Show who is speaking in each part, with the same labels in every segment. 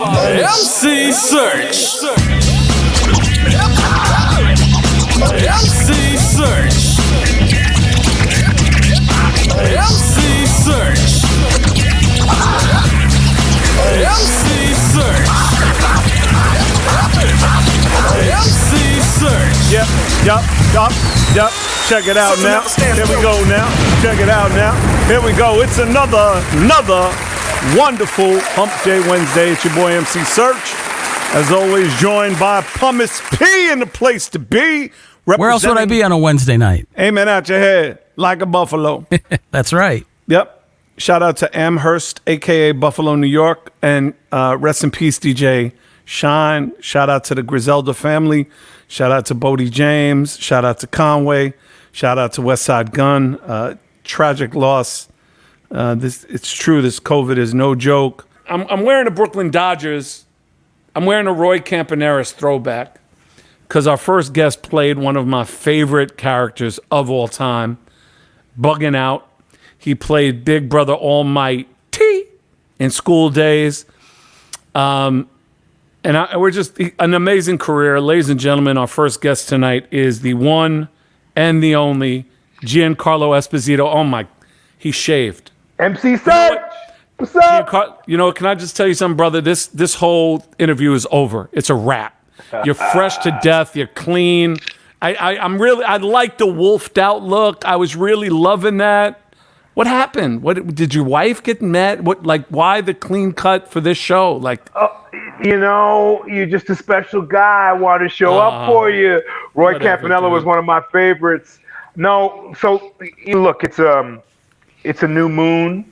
Speaker 1: MC Serch. MC Serch. MC Serch. MC Serch. MC Serch.
Speaker 2: Yep. Check it out now. Here we go now. Check it out now. Here we go. It's another wonderful Hump Day Wednesday. It's your boy MC Serch. As always, joined by Pumice P in the place to be.
Speaker 3: Where else would I be on a Wednesday night?
Speaker 2: Aiming at your head like a buffalo.
Speaker 3: That's right.
Speaker 2: Yep. Shout out to Amherst, a.k.a. Buffalo, New York. And rest in peace, DJ Shine. Shout out to the Griselda family. Shout out to Bodie James. Shout out to Conway. Shout out to Westside Gun. Tragic loss. It's true. This COVID is no joke. I'm wearing a Brooklyn Dodgers. I'm wearing a Roy Campaneris throwback because our first guest played one of my favorite characters of all time, Bugging Out. He played Big Brother Almighty in School Days. We're just an amazing career. Ladies and gentlemen, our first guest tonight is the one and the only Giancarlo Esposito. Oh my, he shaved.
Speaker 4: MC Serch, what's up?
Speaker 2: Can I just tell you something, brother? This whole interview is over. It's a wrap. You're fresh to death. You're clean. I like the wolfed out look. I was really loving that. What happened? What did your wife get mad? Why the clean cut for this show?
Speaker 4: You're just a special guy. I want to show up for you. Roy Campanella was one of my favorites. No, so look, it's a new moon,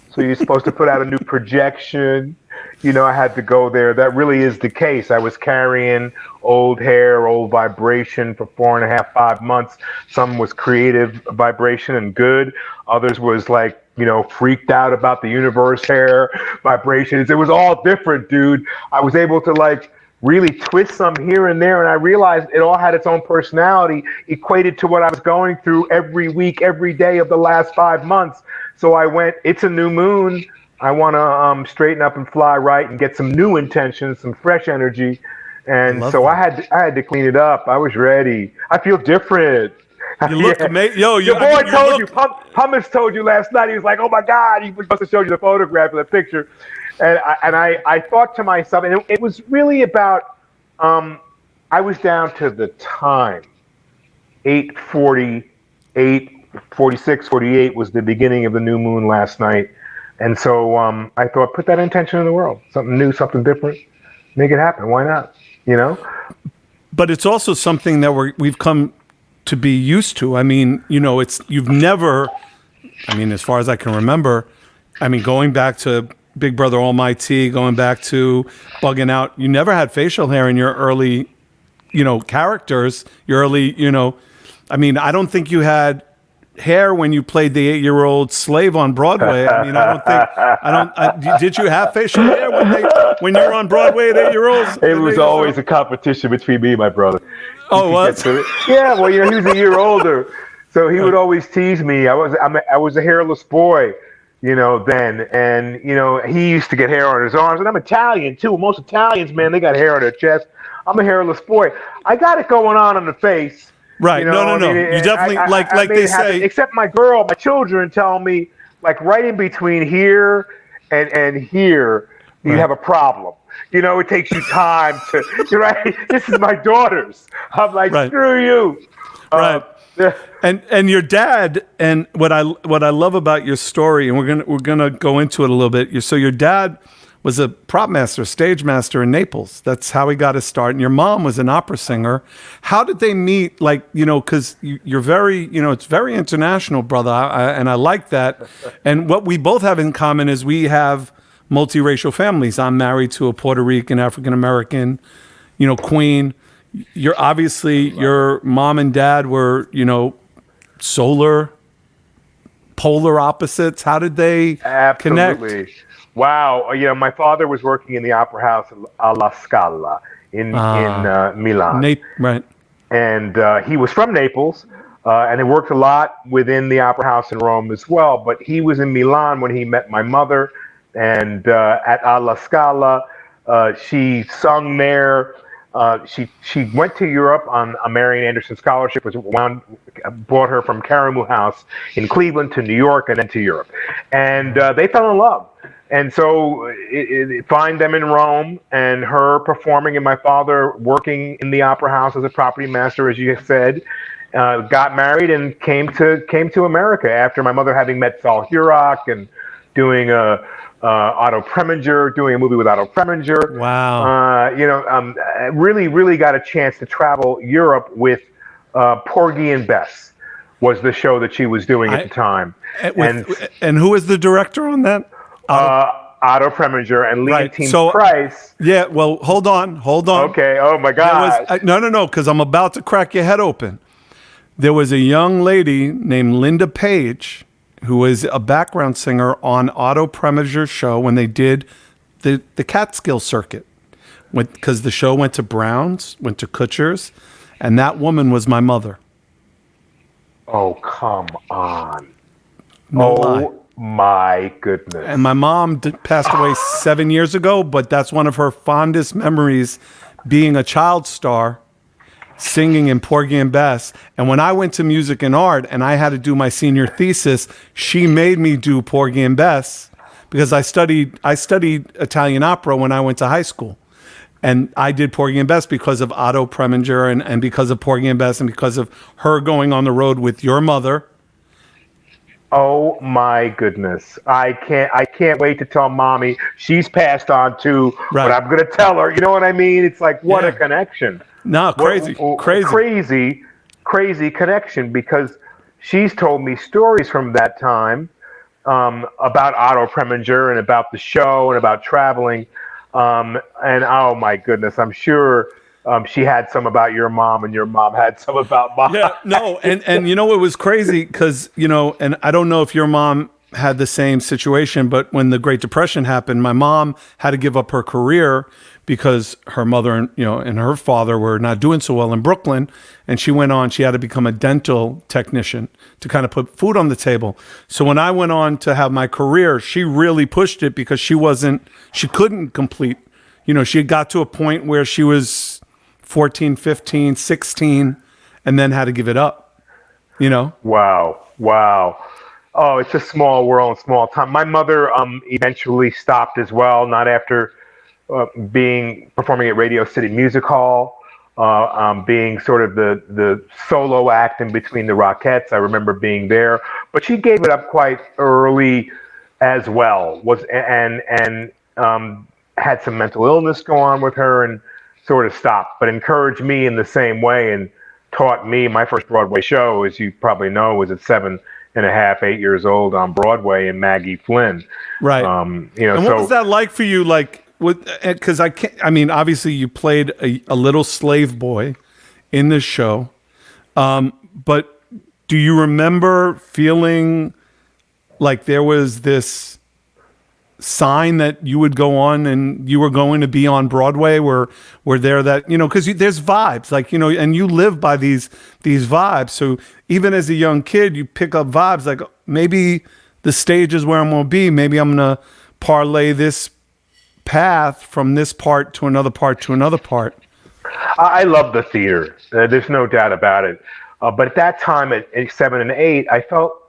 Speaker 4: so you're supposed to put out a new projection. I had to go there. That really is the case. I was carrying old hair, old vibration for 4.5, 5 months. Some was creative vibration and good. Others was freaked out about the universe hair vibrations. It was all different, dude. I was able to really twist some here and there, and I realized it all had its own personality, equated to what I was going through every week, every day of the last 5 months. So I went, it's a new moon. I want to straighten up and fly right and get some new intentions, some fresh energy. And so I had to clean it up. I was ready. I feel different.
Speaker 2: You look amazing. Your
Speaker 4: boy told you. Pumice told you last night. He was like, "Oh my God!" He must have showed you the photograph of the picture. And I thought to myself, and it was really about. I was down to the time. 8:40, 8:46, 48 was the beginning of the new moon last night. And so I thought, put that intention in the world. Something new, something different. Make it happen. Why not?
Speaker 2: But it's also something that we've come to be used to. I mean, you've never, as far as I can remember, going back to Big Brother Almighty, going back to Bugging Out, you never had facial hair in your early, characters, your early, I don't think you had hair when you played the 8-year-old slave on Broadway. Did you have facial hair when you were on Broadway at 8-year-olds?
Speaker 4: It was always a competition between me and my brother.
Speaker 2: Oh, what?
Speaker 4: Yeah, well, he was a year older, so he would always tease me. I was a hairless boy, then, and he used to get hair on his arms, and I'm Italian too. Most Italians, man, they got hair on their chest. I'm a hairless boy. I got it going on the face.
Speaker 2: Right. No. You definitely like they say.
Speaker 4: Except my children tell me right in between here and here, you have a problem. It takes you time to. Right. This is my daughter's. I'm like, screw you.
Speaker 2: Right. And your dad, and what I love about your story, and we're gonna go into it a little bit. So your dad was a prop master, stage master in Naples. That's how he got his start. And your mom was an opera singer. How did they meet? Because you're very, it's very international, brother. And I like that. And what we both have in common is we have multiracial families. I'm married to a Puerto Rican, African-American, queen. You're obviously, your mom and dad were, polar opposites. How did they connect?
Speaker 4: Absolutely. Wow. My father was working in the opera house alla Scala in Milan.
Speaker 2: Right.
Speaker 4: And he was from Naples, and he worked a lot within the opera house in Rome as well. But he was in Milan when he met my mother, and at alla Scala, She sung there. She went to Europe on a Marian Anderson scholarship, which brought her from Karamu House in Cleveland to New York and then to Europe. And they fell in love. And so find them in Rome, and her performing and my father working in the opera house as a property master, as you said, got married and came to America after my mother having met Saul Hurok and doing Otto Preminger, doing a movie with Otto Preminger.
Speaker 2: Wow.
Speaker 4: Really, really got a chance to travel Europe with Porgy and Bess was the show that she was doing at the time.
Speaker 2: And who was the director on that?
Speaker 4: Otto Preminger and Leontine
Speaker 2: So,
Speaker 4: Price.
Speaker 2: Yeah, well, hold on.
Speaker 4: Okay, oh my God.
Speaker 2: No, because I'm about to crack your head open. There was a young lady named Linda Page who was a background singer on Otto Preminger's show when they did the Catskill circuit. Because the show went to Brown's, went to Kutcher's, and that woman was my mother.
Speaker 4: Oh, come on.
Speaker 2: No lie.
Speaker 4: My goodness.
Speaker 2: And my mom passed away 7 years ago, but that's one of her fondest memories, being a child star, singing in Porgy and Bess. And when I went to music and art and I had to do my senior thesis, she made me do Porgy and Bess because I studied Italian opera when I went to high school. And I did Porgy and Bess because of Otto Preminger and because of Porgy and Bess and because of her going on the road with your mother.
Speaker 4: Oh my goodness. I can't wait to tell mommy. She's passed on too, but I'm going to tell her. You know what I mean? It's like, what a connection.
Speaker 2: No, crazy
Speaker 4: connection, because she's told me stories from that time about Otto Preminger and about the show and about traveling. And oh my goodness, I'm sure she had some about your mom, and your mom had some about mine.
Speaker 2: Yeah, no, and it was crazy because, and I don't know if your mom had the same situation, but when the Great Depression happened, my mom had to give up her career because her mother and her father were not doing so well in Brooklyn, and she had to become a dental technician to kind of put food on the table. So when I went on to have my career, she really pushed it because she couldn't complete. She had got to a point where she was 14, 15, 16, and then had to give it up, Wow. Oh, it's a small world, small time. My mother eventually stopped as well, not after performing at Radio City Music Hall, being sort of the solo act in between the Rockettes. I remember being there, but she gave it up quite early as well, and had some mental illness go on with her and sort of stopped, but encouraged me in the same way and taught me. My first Broadway show, as you probably know, was at 7.5, 8 years old on Broadway in Maggie Flynn. Right. And what was that like for you? Because obviously you played a little slave boy in this show, but do you remember feeling like there was this sign that you would go on and you were going to be on Broadway? Were there that, because there's vibes, and you live by these vibes. So even as a young kid, you pick up vibes like maybe the stage is where I'm going to be. Maybe I'm going to parlay this path from this part to another part to another part.
Speaker 4: I love the theater. There's no doubt about it. But at that time, at 7 and 8, I felt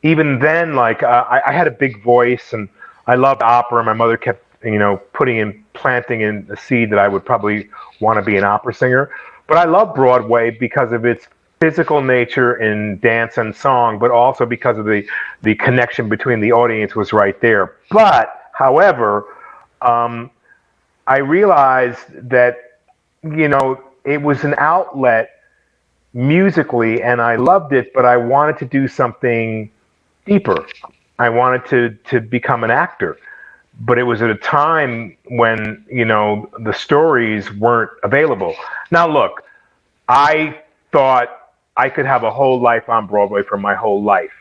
Speaker 4: even then, I had a big voice and I loved opera. My mother kept, planting in the seed that I would probably want to be an opera singer. But I love Broadway because of its physical nature in dance and song, but also because of the connection between the audience was right there. But, however, I realized that, it was an outlet musically and I loved it, but I wanted to do something deeper. I wanted to become an actor, but it was at a time when, the stories weren't available. Now, look, I thought I could have a whole life on Broadway for my whole life,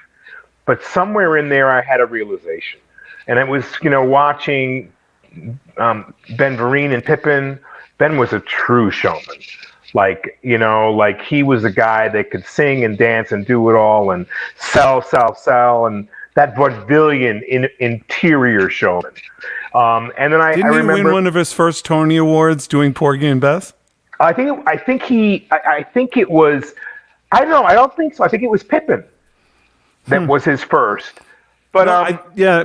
Speaker 4: but somewhere in there I had a realization, and it was, watching Ben Vereen and Pippin. Ben was a true showman. He was a guy that could sing and dance and do it all and sell. And that vaudevillian interior showman. And then I
Speaker 2: Didn't
Speaker 4: remember
Speaker 2: he win one of his first Tony Awards doing Porgy and Bess?
Speaker 4: I think it was. I don't know. I don't think so. I think it was Pippin that was his first. But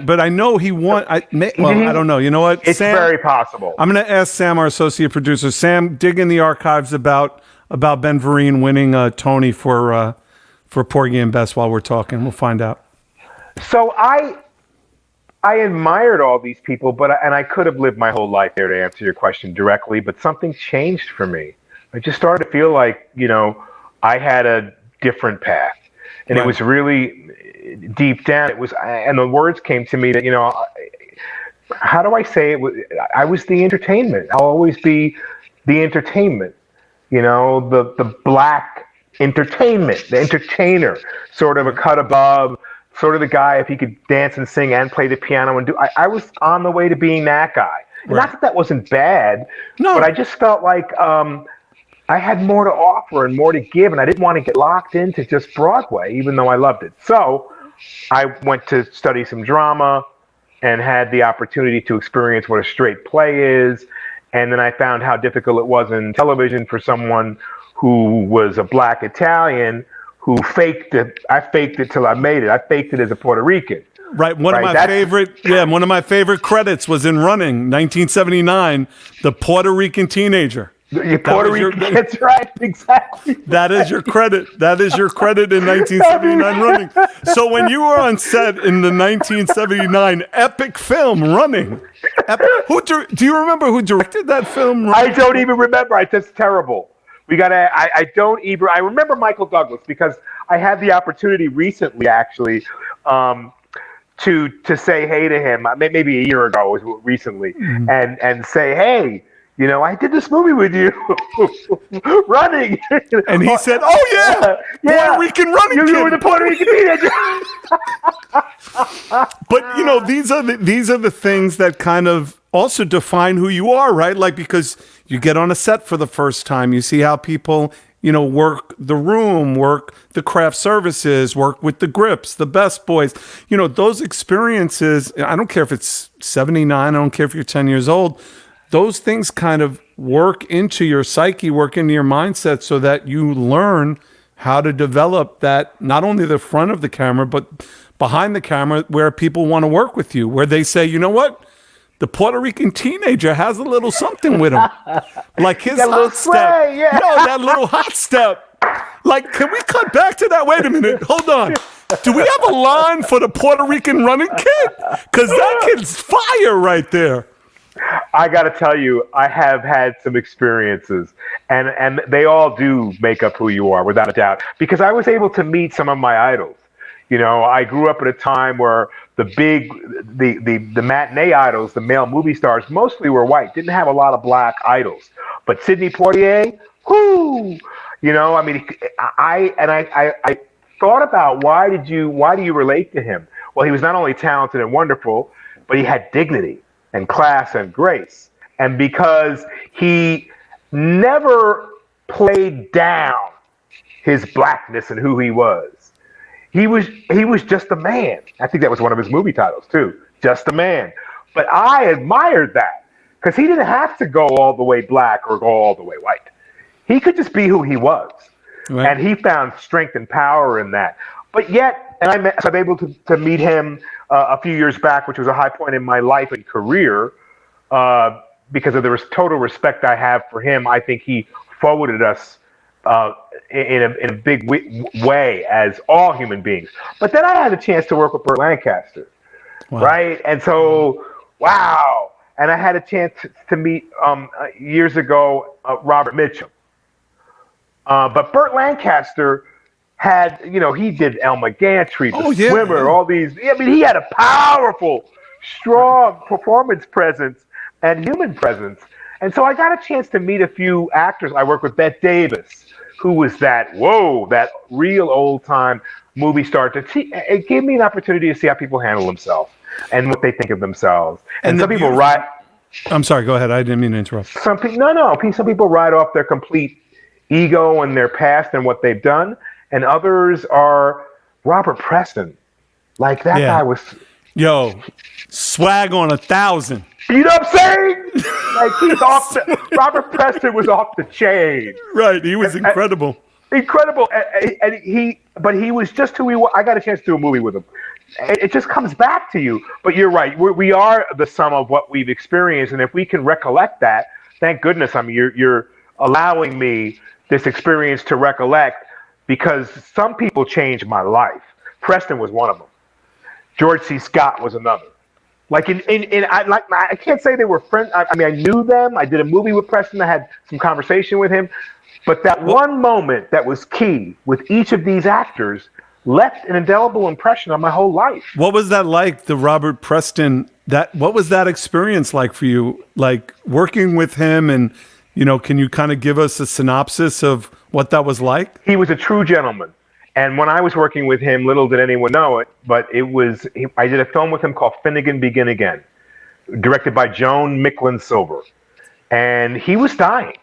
Speaker 2: but I know he won. I don't know. You know what?
Speaker 4: It's
Speaker 2: Sam,
Speaker 4: very possible.
Speaker 2: I'm going to ask Sam, our associate producer. Sam, dig in the archives about Ben Vereen winning a Tony for Porgy and Bess while we're talking. We'll find out.
Speaker 4: So I admired all these people, and I could have lived my whole life there, to answer your question directly, but something changed for me. I just started to feel like, I had a different path. And It was really deep down. And the words came to me that, how do I say it? I was the entertainment. I'll always be the entertainment, the black entertainment, the entertainer, sort of a cut above, sort of the guy, if he could dance and sing and play the piano and I was on the way to being that guy. And not that wasn't bad, but I just felt like I had more to offer and more to give, and I didn't want to get locked into just Broadway, even though I loved it. So I went to study some drama and had the opportunity to experience what a straight play is. And then I found how difficult it was in television for someone who was a black Italian who faked it. I faked it till I made it. I faked it as a Puerto Rican.
Speaker 2: Right. One of my favorite credits was in Running, 1979, the Puerto Rican teenager.
Speaker 4: Puerto Rican, that's right, exactly.
Speaker 2: That is your credit. That is your credit in 1979 Running. So when you were on set in the 1979 epic film Running, do you remember who directed that film?
Speaker 4: Running? I don't even remember. That's terrible. I remember Michael Douglas because I had the opportunity recently, actually, to say hey to him, maybe a year ago, recently, and say, hey, I did this movie with you, Running.
Speaker 2: And he said, oh, yeah. Puerto Rican Running kid.
Speaker 4: You were the Puerto Rican teenager.
Speaker 2: But, these are the things that kind of also define who you are, right? Like, because you get on a set for the first time, you see how people, work the room, work the craft services, work with the grips, the best boys. Those experiences, I don't care if it's 79, I don't care if you're 10 years old, those things kind of work into your psyche, work into your mindset so that you learn how to develop that, not only the front of the camera, but behind the camera where people want to work with you, where they say, you know what? The Puerto Rican teenager has a little something with him. Like his hot step. That little hot step. Like, can we cut back to that? Wait a minute. Hold on. Do we have a line for the Puerto Rican Running kid? Because that kid's fire right there.
Speaker 4: I got to tell you, I have had some experiences, and they all do make up who you are, without a doubt, because I was able to meet some of my idols. I grew up at a time where the matinee idols, the male movie stars, mostly were white, didn't have a lot of black idols. But Sidney Poitier, I thought about why do you relate to him? Well, he was not only talented and wonderful, but he had dignity and class and grace. And because he never played down his blackness and who he was, he was just a man. I think that was one of his movie titles too, Just a Man. But I admired that because he didn't have to go all the way black or go all the way white. He could just be who he was. Right. And he found strength and power in that. But yet, so I was able to meet him a few years back, which was a high point in my life and career, because of the total respect I have for him. I think he forwarded us in a big way as all human beings. But then I had a chance to work with Burt Lancaster, right? And so, wow. And I had a chance to meet years ago Robert Mitchum. But Burt Lancaster had, he did Elma Gantry, the Swimmer, all these. He had a powerful, strong performance presence and human presence. And so I got a chance to meet a few actors. I worked with Bette Davis, who was that real old-time movie star. It gave me an opportunity to see how people handle themselves and what they think of themselves. And some people
Speaker 2: I'm sorry, go ahead. I didn't mean to interrupt.
Speaker 4: Some people ride off their complete ego and their past and what they've done, and others are Robert Preston. Like that guy was.
Speaker 2: Yo, swag on 1,000.
Speaker 4: You know what I'm saying? Like he's off. Robert Preston was off the chain.
Speaker 2: Right, he was incredible.
Speaker 4: Incredible, and he was just who he was. I got a chance to do a movie with him. It just comes back to you. But you're right. We are the sum of what we've experienced, and if we can recollect that, thank goodness. I mean, you're allowing me this experience to recollect, because some people changed my life. Preston was one of them. George C. Scott was another. I can't say they were friends. I mean, I knew them. I did a movie with Preston. I had some conversation with him. But that one moment that was key with each of these actors left an indelible impression on my whole life.
Speaker 2: What was that like, the Robert Preston? What was that experience like for you? Like working with him, and can you kind of give us a synopsis of what that was like?
Speaker 4: He was a true gentleman. And when I was working with him, little did anyone know it, but I did a film with him called Finnegan Begin Again, directed by Joan Micklin Silver. And he was dying.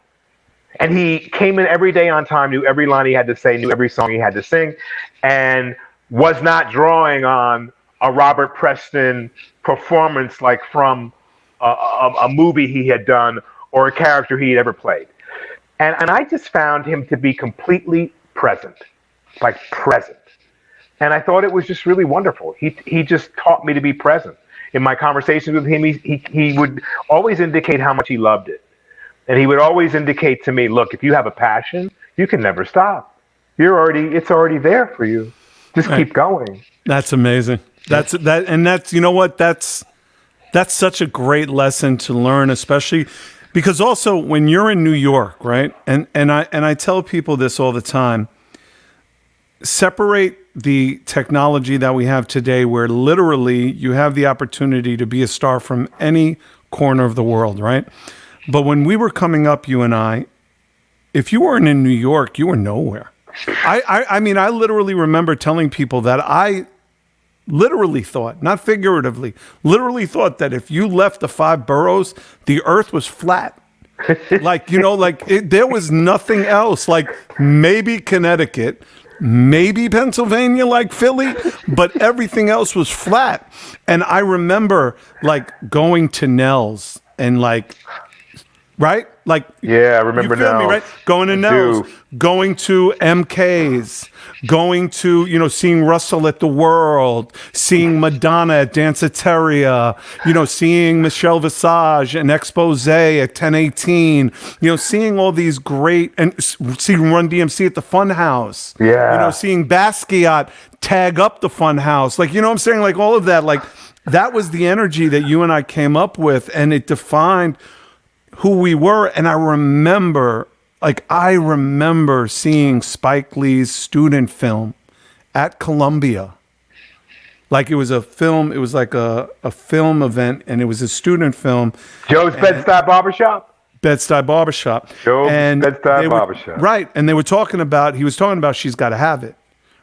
Speaker 4: And he came in every day on time, knew every line he had to say, knew every song he had to sing, and was not drawing on a Robert Preston performance like from a movie he had done or a character he had ever played. And I just found him to be completely present. And I thought it was just really wonderful. He just taught me to be present. In my conversations with him, he would always indicate how much he loved it. And he would always indicate to me, look, if you have a passion, you can never stop. It's already there for you. Just keep going.
Speaker 2: That's amazing. That's you know what? That's such a great lesson to learn, especially because also when you're in New York, right? And I tell people this all the time. Separate the technology that we have today, where literally you have the opportunity to be a star from any corner of the world, right? But when we were coming up, you and I, if you weren't in New York, you were nowhere. I mean, I literally remember telling people that I literally thought, not figuratively, literally thought that if you left the 5 boroughs, the earth was flat. There was nothing else, like maybe Connecticut, maybe Pennsylvania, like Philly, but everything else was flat. And I remember going to Nell's and right?
Speaker 4: Yeah, I remember
Speaker 2: Nell's. Me, right? Going to Nell's, going to MK's, going to, seeing Russell at the World, seeing Madonna at Danceteria, seeing Michelle Visage and Expose at 1018, seeing all these great, and seeing Run DMC at the Funhouse.
Speaker 4: Yeah.
Speaker 2: Seeing Basquiat tag up the Funhouse. I'm saying? All of that, that was the energy that you and I came up with, and it defined who we were. And I remember seeing Spike Lee's student film at Columbia. It was a film, it was like a film event, and it was a student film.
Speaker 4: Joe's Bed-Stuy Barbershop?
Speaker 2: Bed-Stuy Barbershop.
Speaker 4: Joe's Bed-Stuy Barbershop.
Speaker 2: Right, and he was talking about She's Gotta Have It.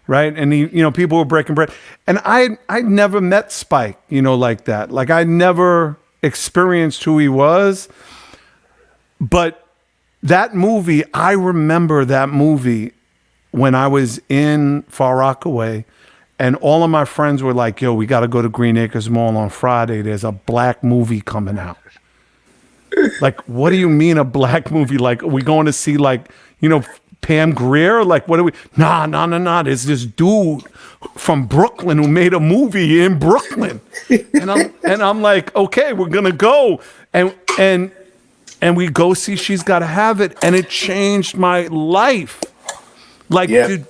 Speaker 2: Right, and people were breaking bread. And I'd never met Spike, like that. I never experienced who he was. But that movie, I remember that movie when I was in Far Rockaway, and all of my friends were like, yo, we got to go to Green Acres Mall on Friday. There's a black movie coming out. What do you mean a black movie? Are we going to see Pam Grier? What are we? Nah. There's this dude from Brooklyn who made a movie in Brooklyn. And I'm like, okay, we're going to go. And we go see She's Gotta Have It, and it changed my life. Dude,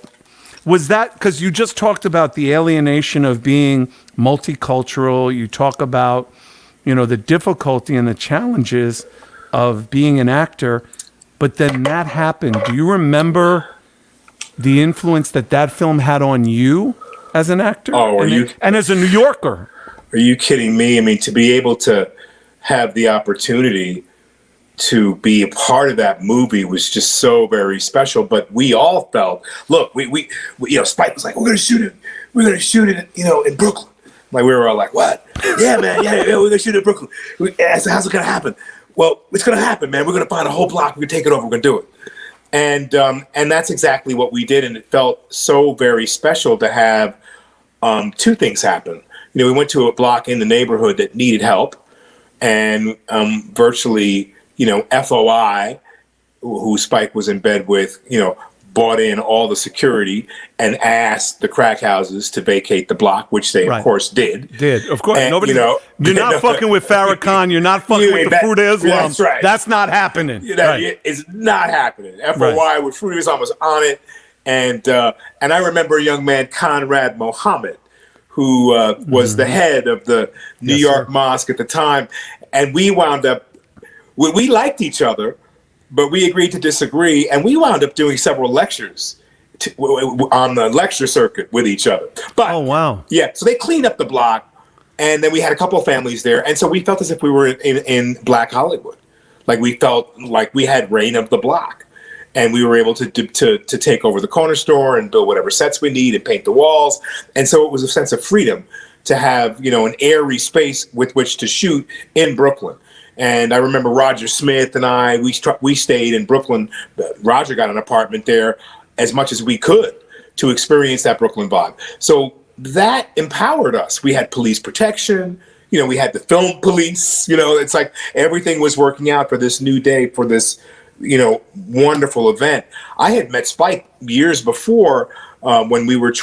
Speaker 2: was that, because you just talked about the alienation of being multicultural. You talk about, the difficulty and the challenges of being an actor, but then that happened. Do you remember the influence that film had on you as an actor?
Speaker 5: Oh,
Speaker 2: and as a New Yorker?
Speaker 5: Are you kidding me? I mean, to be able to have the opportunity to be a part of that movie was just so very special. But we all felt, look, we Spike was like, we're gonna shoot it, in Brooklyn. We were all like, what? Yeah, man, yeah, we're gonna shoot it in Brooklyn. I said, how's it gonna happen? Well, it's gonna happen, man. We're gonna find a whole block. We're gonna take it over. We're gonna do it. And that's exactly what we did, and it felt so very special to have two things happened. We went to a block in the neighborhood that needed help, and virtually, FOI, who Spike was in bed with, bought in all the security and asked the crack houses to vacate the block, which they, of course, did.
Speaker 2: Of course.
Speaker 5: And,
Speaker 2: Nobody, you're not fucking with Farrakhan. You're not fucking with the Fruit of Islam.
Speaker 5: That's right.
Speaker 2: That's not happening.
Speaker 5: It's not happening. FOI with Fruit of Islam was on it. And I remember a young man, Conrad Mohammed, who was the head of the New York Mosque at the time. And we wound up, we liked each other, but we agreed to disagree, and we wound up doing several lectures on the lecture circuit with each other. But,
Speaker 2: oh, wow.
Speaker 5: Yeah, so they cleaned up the block, and then we had a couple of families there, and so we felt as if we were in Black Hollywood. Like, we felt like we had reign of the block, and we were able to take over the corner store and build whatever sets we need and paint the walls. And so it was a sense of freedom to have, an airy space with which to shoot in Brooklyn. And I remember Roger Smith and I, we stayed in Brooklyn. Roger got an apartment there as much as we could to experience that Brooklyn vibe. So that empowered us. We had police protection. We had the film police. It's like everything was working out for this new day, for this, wonderful event. I had met Spike years before when we were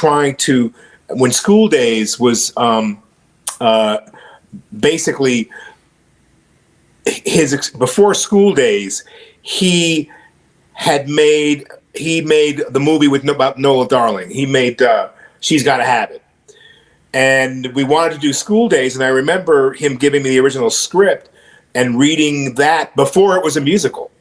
Speaker 5: when School Days was basically... before School Days, he made the movie about Noel Darling. He made She's Gotta Have It, and we wanted to do School Days. And I remember him giving me the original script and reading that before it was a musical.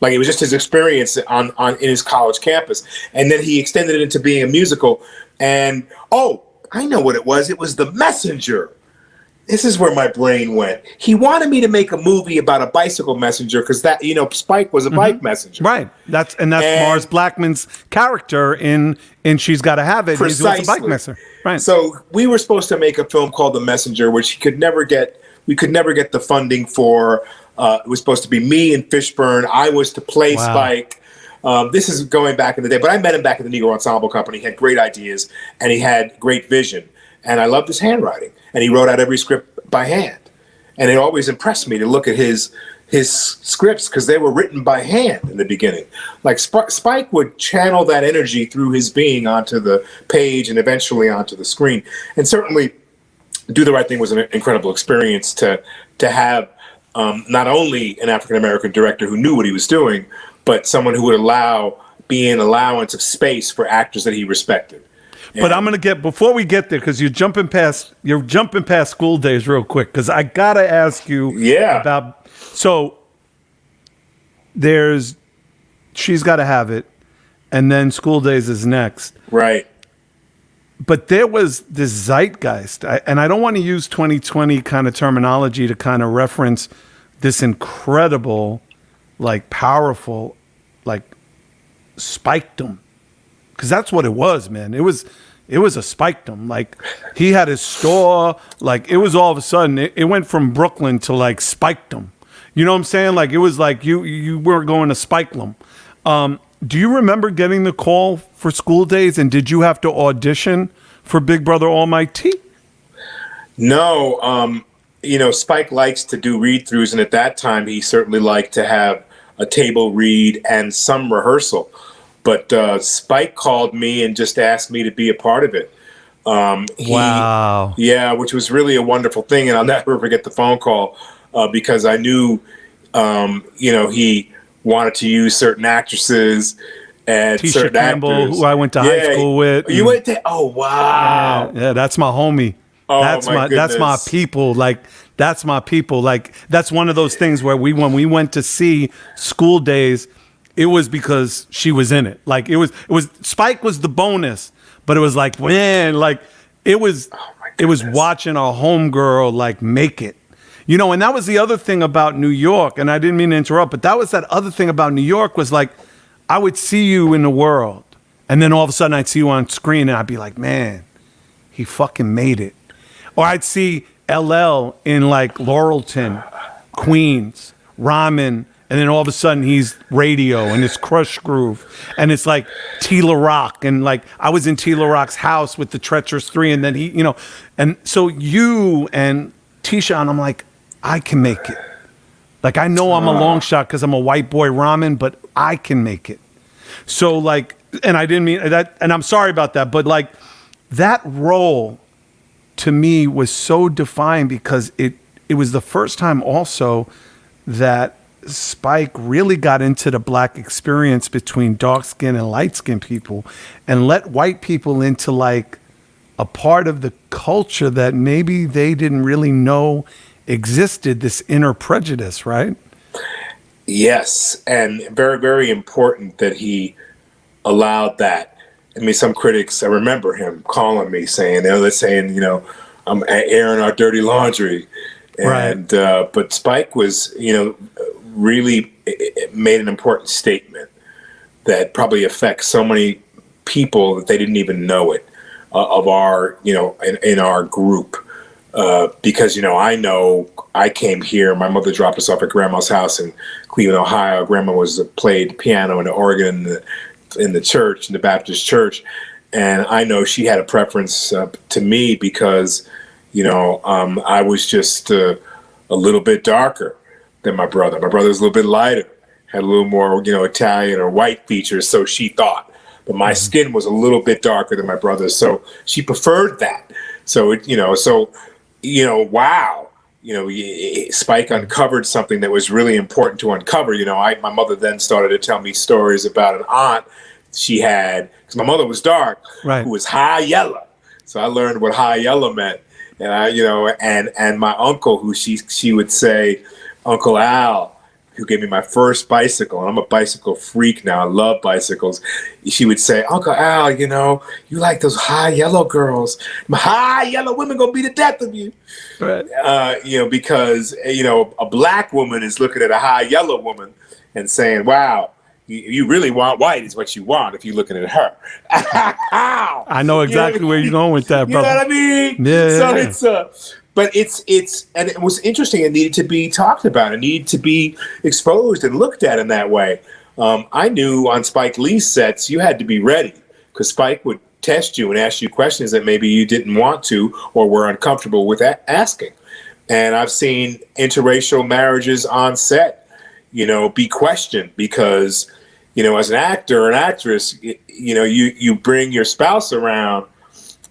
Speaker 5: Like, it was just his experience in his college campus, and then he extended it into being a musical. And I know what it was. It was The Messenger. This is where my brain went. He wanted me to make a movie about a bicycle messenger because that, Spike was a bike messenger.
Speaker 2: Right. That's Mars Blackman's character in She's Gotta Have It.
Speaker 5: Precisely.
Speaker 2: He was a bike messenger. Right.
Speaker 5: So we were supposed to make a film called The Messenger, which we could never get the funding for. It was supposed to be me and Fishburne. I was to play Spike. This is going back in the day, but I met him back at the Negro Ensemble Company. He had great ideas and he had great vision. And I loved his handwriting. And he wrote out every script by hand. And it always impressed me to look at his scripts because they were written by hand in the beginning. Like Spike would channel that energy through his being onto the page and eventually onto the screen. And certainly Do the Right Thing was an incredible experience to have not only an African-American director who knew what he was doing, but someone who would be an allowance of space for actors that he respected.
Speaker 2: But I'm gonna before we get there, because you're jumping past School Days real quick, because I gotta ask you about. So there's She's Gotta Have It, and then School Days is next,
Speaker 5: right?
Speaker 2: But there was this zeitgeist, and I don't want to use 2020 kind of terminology to kind of reference this incredible, like powerful, like spikedom, because that's what it was, man. It was a spikedom. Like, he had his store. Like, it was all of a sudden it went from Brooklyn to like spikedom. You know what I'm saying? Like, it was like you were going to Spikelum. Do you remember getting the call for School Days, and did you have to audition for Big Brother Almighty?
Speaker 5: No. Spike likes to do read-throughs, and at that time he certainly liked to have a table read and some rehearsal. But Spike called me and just asked me to be a part of it.
Speaker 2: Wow.
Speaker 5: Yeah, which was really a wonderful thing, and I'll never forget the phone call because I knew, he wanted to use certain actresses and
Speaker 2: Tisha
Speaker 5: certain
Speaker 2: Campbell,
Speaker 5: actors.
Speaker 2: who I went to high school with.
Speaker 5: You went to? Oh, wow.
Speaker 2: Yeah, that's my homie.
Speaker 5: Oh,
Speaker 2: that's my people. Like, that's my people. Like, that's one of those things where when we went to see School Days, it was because she was in it. Like, it was Spike was the bonus, but it was like, man, like it was watching a homegirl like make it. And that was the other thing about New York, and I didn't mean to interrupt, but that was that other thing about New York was like, I would see you in the world, and then all of a sudden I'd see you on screen, and I'd be like, man, he fucking made it. Or I'd see LL in like Laurelton, Queens, Ramen, And then all of a sudden he's radio and it's Crush Groove and it's like Tila Rock. And like I was in Tila Rock's house with the Treacherous Three, and then he, you know, and so you and Tisha, and I'm like, I can make it. Like I know I'm a long shot because I'm a white boy ramen, but I can make it. So like, and I didn't mean that, and I'm sorry about that, but like that role to me was so defined because it was the first time also that Spike really got into the black experience between dark skin and light skinned people and let white people into like a part of the culture that maybe they didn't really know existed, this inner prejudice, right?
Speaker 5: Yes, and very, very important that he allowed that. I mean, some critics, I remember him calling me saying, they're saying, you know, I'm airing our dirty laundry. And,
Speaker 2: right.
Speaker 5: But Spike was, you know, really made an important statement that probably affects so many people that they didn't even know it, of our, you know, in our group. Because, you know I came here, my mother dropped us off at grandma's house in Cleveland, Ohio. Grandma played piano and the organ in the church, in the Baptist church. And I know she had a preference to me because, you know, I was just a little bit darker than my brother. My brother was a little bit lighter, had a little more, you know, Italian or white features, so she thought. But my skin was a little bit darker than my brother's, so she preferred that. So, wow. You know, Spike uncovered something that was really important to uncover. You know, my mother then started to tell me stories about an aunt she had, because my mother was dark,
Speaker 2: right,
Speaker 5: who was high yellow. So I learned what high yellow meant. And and my uncle, who she would say, Uncle Al, who gave me my first bicycle, and I'm a bicycle freak now. I love bicycles. She would say, Uncle Al, you know, you like those high yellow girls. High yellow women gonna be the death of you. Right. You know, because, you know, a black woman is looking at a high yellow woman and saying, wow, you really want white is what you want if you're looking at her.
Speaker 2: I know exactly where you're going with that, brother.
Speaker 5: You know what I mean?
Speaker 2: Yeah.
Speaker 5: So it's and it was interesting. It needed to be talked about. It needed to be exposed and looked at in that way. I knew on Spike Lee's sets you had to be ready because Spike would test you and ask you questions that maybe you didn't want to or were uncomfortable with asking. And I've seen interracial marriages on set, you know, be questioned because, you know, as an actor or an actress, you know, you bring your spouse around,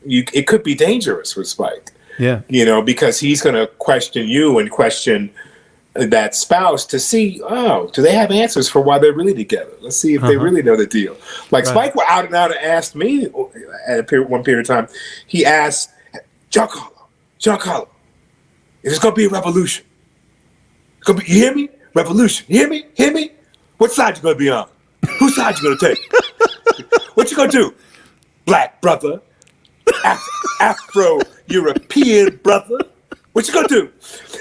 Speaker 5: it could be dangerous with Spike.
Speaker 2: Yeah.
Speaker 5: You know, because he's going to question you and question that spouse to see, do they have answers for why they're really together? Let's see if they really know the deal. Like Spike out and out asked me at one period of time, he asked, Giancarlo, it's going to be a revolution. It's gonna be, you hear me? Revolution. You hear me? Hear me? What side you going to be on? Whose side you going to take? What you going to do? Black brother. Afro-European brother. What you gonna do?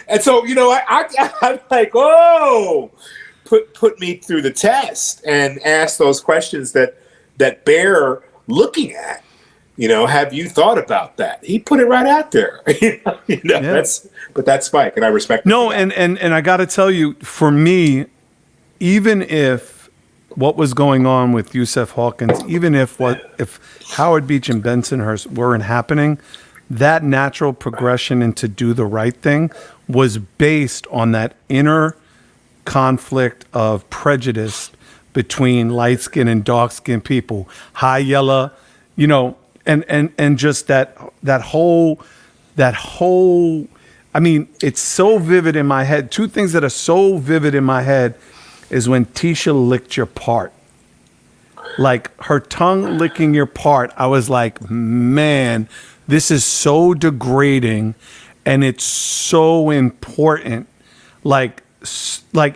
Speaker 5: And so, you know, I'm like, put me through the test and ask those questions that bear looking at. You know, have you thought about that? He put it right out there. That's Spike, and I respect.
Speaker 2: No, and I got to tell you, for me, even if what was going on with Yusef Hawkins, even if Howard Beach and Bensonhurst weren't happening, that natural progression into do the right thing was based on that inner conflict of prejudice between light skin and dark skin people, high yellow, you know, and just that whole, I mean, it's so vivid in my head. Two things that are so vivid in my head is when Tisha licked your part. Like her tongue licking your part, I was like, man, this is so degrading and it's so important. Like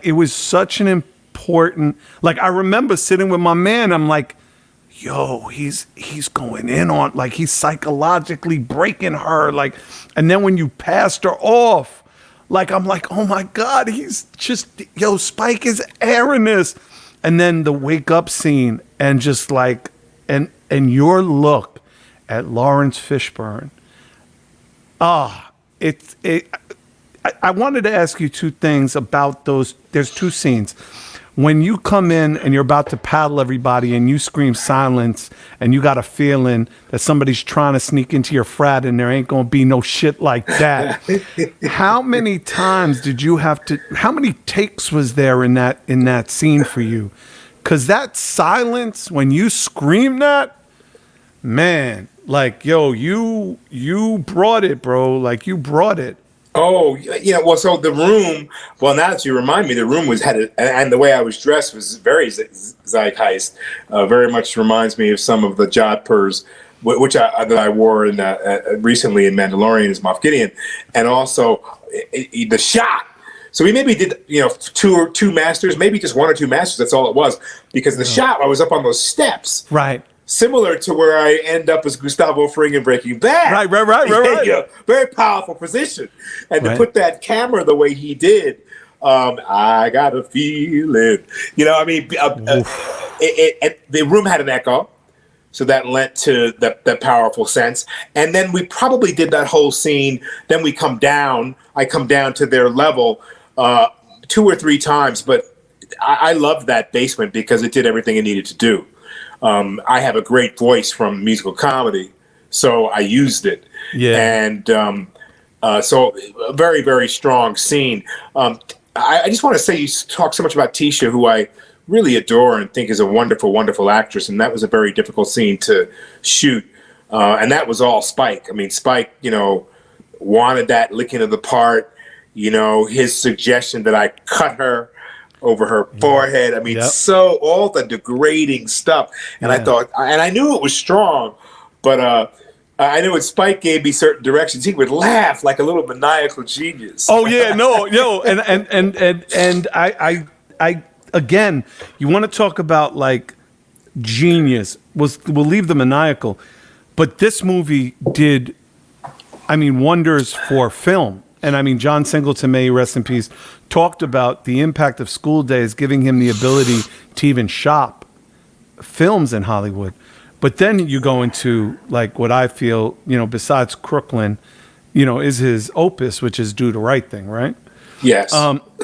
Speaker 2: it was such an important, like I remember sitting with my man, I'm like, yo, he's going in on, like he's psychologically breaking her. Like, and then when you passed her off, like, I'm like, oh my God, he's just, yo, Spike is airing this. And then the wake up scene and just like, and your look at Lawrence Fishburne. I wanted to ask you two things about those. There's two scenes. When you come in and you're about to paddle everybody and you scream silence and you got a feeling that somebody's trying to sneak into your frat and there ain't going to be no shit like that. How many times did you have to, how many takes was there in that scene for you? Because that silence, when you scream that, man, like, yo, you brought it, bro. Like, you brought it.
Speaker 5: Oh, well, so the room, well, now that you remind me, the room and the way I was dressed was very zeitgeist. Very much reminds me of some of the jodhpurs, that I wore recently in Mandalorian as Moff Gideon, and also the shot. So we maybe did, two masters, maybe just one or two masters. That's all it was, because the shot, I was up on those steps.
Speaker 2: Right.
Speaker 5: Similar to where I end up as Gustavo Fring in Breaking Bad.
Speaker 2: Right.
Speaker 5: Yeah, very powerful position. And to put that camera the way he did, I got a feeling. The room had an echo, so that lent to that powerful sense. And then we probably did that whole scene. Then I come down to their level 2 or 3 times. But I loved that basement because it did everything it needed to do. I have a great voice from musical comedy, so I used it. Yeah. And so a very, very strong scene. I just want to say, you talk so much about Tisha, who I really adore and think is a wonderful, wonderful actress, and that was a very difficult scene to shoot. And that was all Spike. I mean, Spike, wanted that licking of the part, his suggestion that I cut her over her forehead. I mean, so all the degrading stuff. And I thought, and I knew it was strong, but I knew when Spike gave me certain directions, he would laugh like a little maniacal genius.
Speaker 2: Oh yeah, and I again, you want to talk about like genius? We'll leave the maniacal, but this movie did, wonders for film. And John Singleton, may he rest in peace, talked about the impact of School Days giving him the ability to even shop films in Hollywood. But then you go into like what I feel, besides Crooklyn, is his opus, which is Do the Right Thing, right?
Speaker 5: Yes.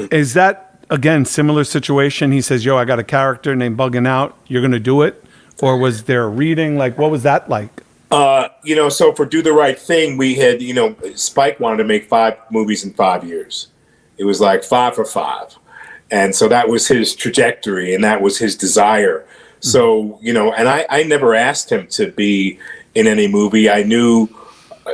Speaker 2: Is that, again, similar situation? He says, yo, I got a character named Bugging Out. You're going to do it? Or was there a reading? Like, what was that like?
Speaker 5: So for Do the Right Thing, we had, Spike wanted to make 5 movies in 5 years. It was like 5 for 5. And so that was his trajectory and that was his desire. So, and I never asked him to be in any movie. I knew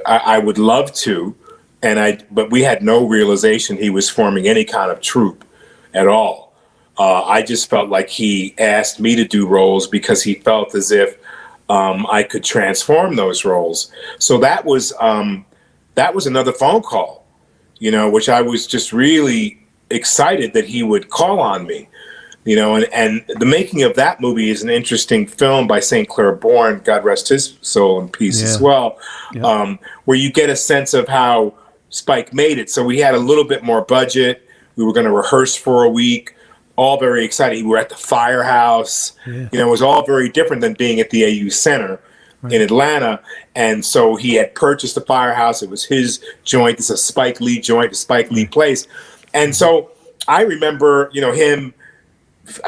Speaker 5: I would love to, but we had no realization he was forming any kind of troupe at all. I just felt like he asked me to do roles because he felt as if I could transform those roles. So that was another phone call, which I was just really excited that he would call on me, and the making of that movie is an interesting film by St. Clair Bourne, God rest his soul in peace as well, where you get a sense of how Spike made it. So we had a little bit more budget. We were going to rehearse for a week. All very excited. We were at the Firehouse. It was all very different than being at the AU Center in Atlanta. And so he had purchased the Firehouse. It was his joint. It's a Spike Lee joint, a Spike Lee place. And so I remember, him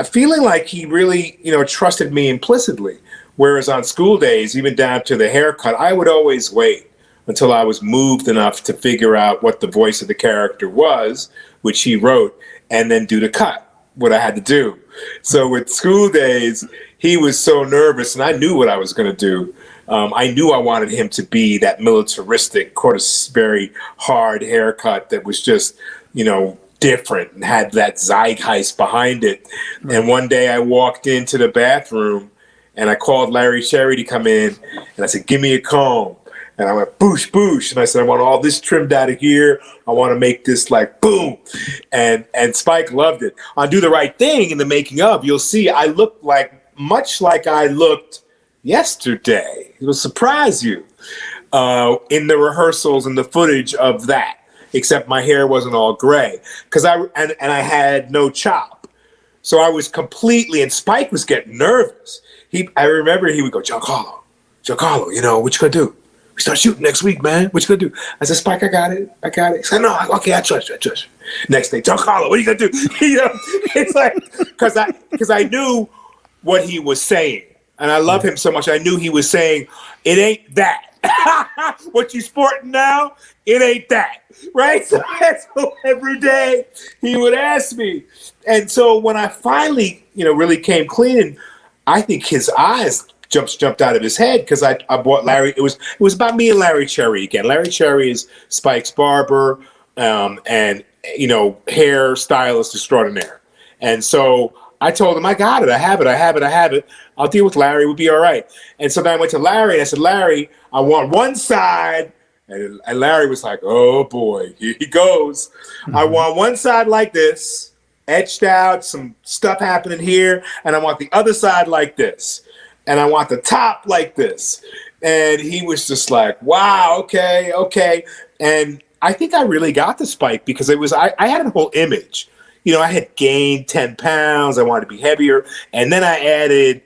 Speaker 5: feeling like he really, trusted me implicitly. Whereas on School Days, even down to the haircut, I would always wait until I was moved enough to figure out what the voice of the character was, which he wrote, and then do the cut. What I had to do. So with School Days, he was so nervous, and I knew what I was going to do. I knew I wanted him to be that militaristic, very hard haircut that was just, different and had that zeitgeist behind it. And one day I walked into the bathroom, and I called Larry Sherry to come in, and I said, "Give me a comb." And I went, boosh, boosh. And I said, I want all this trimmed out of here. I want to make this like boom. And Spike loved it. On Do the Right Thing, in the making of, you'll see I look much like I looked yesterday. It will surprise you in the rehearsals and the footage of that, except my hair wasn't all gray. Because I had no chop. So I was completely, and Spike was getting nervous. I remember he would go, Giancarlo, what you gonna do? We start shooting next week, man. What you gonna do? I said, Spike, I got it. He said, no, okay, I trust you. Next day, Giancarlo, what are you gonna do? It's like, because I knew what he was saying. And I love him so much. I knew he was saying, it ain't that. What you sporting now, it ain't that. Right? So every day he would ask me. And so when I finally, really came clean, I think his eyes jumped out of his head because I bought Larry. It was about me and Larry Cherry again. Larry Cherry is Spike's barber and hair stylist extraordinaire. And so I told him, I got it. I have it. I'll deal with Larry. We'll be all right. And so then I went to Larry and I said, Larry, I want one side. And Larry was like, oh boy, here he goes. Mm-hmm. I want one side like this, etched out, some stuff happening here. And I want the other side like this. And I want the top like this. And he was just like, wow, okay. And I think I really got the Spike because I had a whole image. I had gained 10 pounds. I wanted to be heavier. And then I added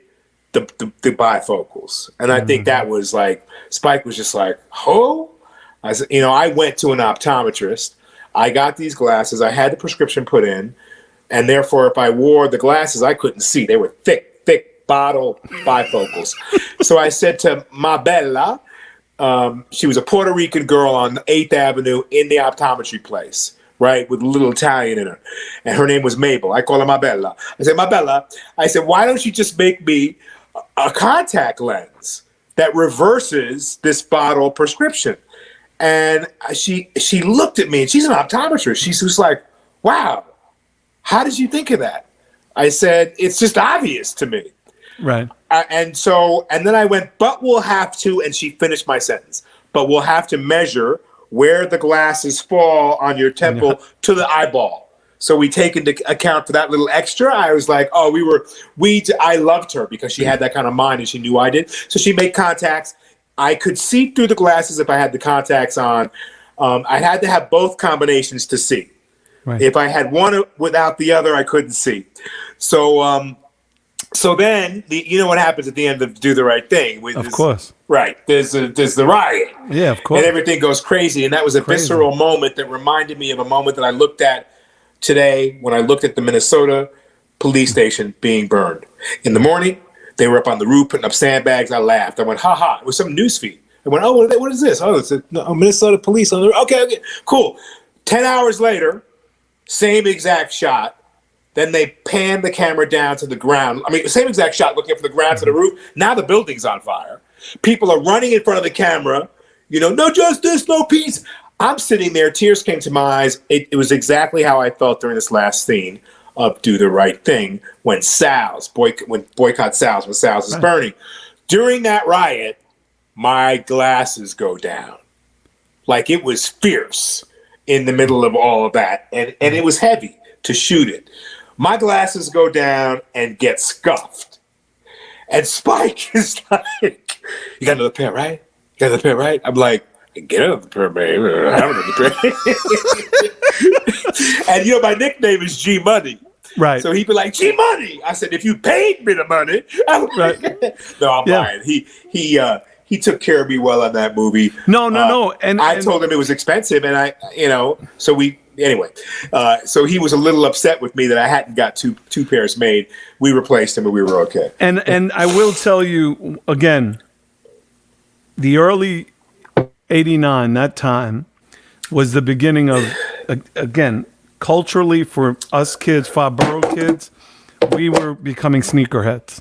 Speaker 5: the bifocals. And I think that was like, Spike was just like, oh. I said, I went to an optometrist. I got these glasses. I had the prescription put in. And therefore, if I wore the glasses, I couldn't see. They were thick bottle bifocals. So I said to Ma Bella, she was a Puerto Rican girl on 8th Avenue in the optometry place, right, with a little Italian in her. And her name was Mabel. I call her Ma Bella. I said, Ma Bella, why don't you just make me a contact lens that reverses this bottle prescription? And she looked at me, and she's an optometrist. She's just like, wow, how did you think of that? I said, it's just obvious to me.
Speaker 2: Right.
Speaker 5: And then I went, but we'll have to, and she finished my sentence, but we'll have to measure where the glasses fall on your temple to the eyeball. So we take into account for that little extra. I was like, oh, I loved her because she had that kind of mind and she knew I did. So she made contacts. I could see through the glasses if I had the contacts on. I had to have both combinations to see. Right. If I had one without the other, I couldn't see. So then, you know what happens at the end of Do the Right Thing?
Speaker 2: Of course.
Speaker 5: Right. There's the riot.
Speaker 2: Yeah, of course.
Speaker 5: And everything goes crazy. And that was a visceral moment that reminded me of a moment that I looked at today when I looked at the Minnesota police station being burned. In the morning, they were up on the roof putting up sandbags. I laughed. I went, ha ha. It was some news feed. I went, what is this? Oh, it's Minnesota police on the roof. Okay, cool. 10 hours later, same exact shot. Then they pan the camera down to the ground. I mean, same exact shot looking up from the ground to the roof. Now the building's on fire. People are running in front of the camera. No justice, no peace. I'm sitting there. Tears came to my eyes. It was exactly how I felt during this last scene of Do the Right Thing when Boycott Sal's, when Sal's is burning. During that riot, my glasses go down. Like it was fierce in the middle of all of that. And it was heavy to shoot it. My glasses go down and get scuffed. And Spike is like, you got another pair, right? I'm like, get another pair, babe. I have another pair. And my nickname is G Money.
Speaker 2: Right.
Speaker 5: So he'd be like, G Money. I said, if you paid me the money. No, I'm lying. He took care of me well on that movie.
Speaker 2: No.
Speaker 5: And I told him it was expensive, and so he was a little upset with me that I hadn't got two pairs made. We replaced him, and we were okay.
Speaker 2: And I will tell you again, the early '89, that time was the beginning of, again, culturally for us kids, for our borough kids, we were becoming sneakerheads.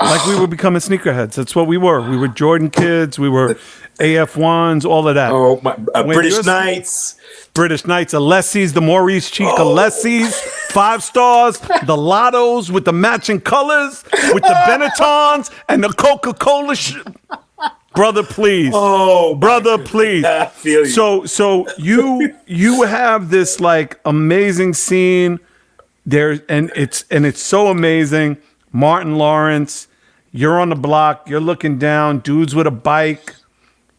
Speaker 2: Like we were becoming sneakerheads. That's what we were. We were Jordan kids. We were AF1s, all of that.
Speaker 5: Oh, my British Knights.
Speaker 2: Alessi's, the Maurice Cheek Alessi's, 5 stars, the Lottos with the matching colors, with the Benettons and the Coca-Cola. Brother, please.
Speaker 5: Oh,
Speaker 2: brother, please.
Speaker 5: I feel you.
Speaker 2: So you have this like amazing scene there, and it's so amazing. Martin Lawrence, you're on the block, you're looking down, dude's with a bike.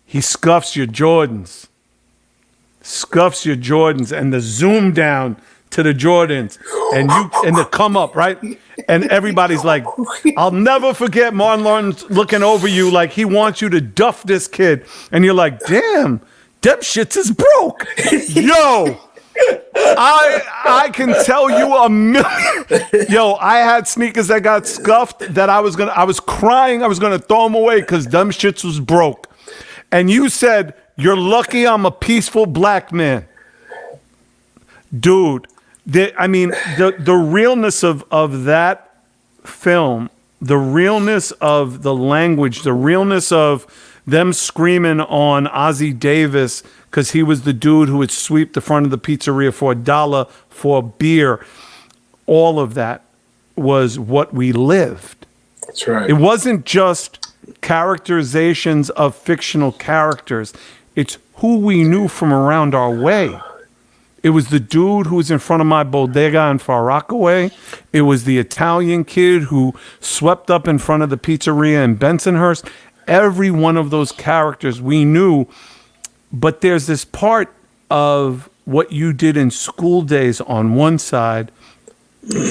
Speaker 2: He scuffs your Jordans, and the zoom down to the Jordans, and the come up, right? And everybody's like, I'll never forget Martin Lawrence looking over you like he wants you to duff this kid. And you're like, damn, them shits is broke. Yo, I can tell you a million. Yo, I had sneakers that got scuffed that I was crying. I was going to throw them away because them shits was broke. And you said, you're lucky I'm a peaceful black man. Dude, the realness of that film, the realness of the language, the realness of them screaming on Ozzie Davis because he was the dude who would sweep the front of the pizzeria for $1 for beer. All of that was what we lived.
Speaker 5: That's right.
Speaker 2: It wasn't just characterizations of fictional characters. It's who we knew from around our way. It was the dude who was in front of my bodega in Far Rockaway. It was the Italian kid who swept up in front of the pizzeria in Bensonhurst. Every one of those characters we knew. But there's this part of what you did in School Days on one side.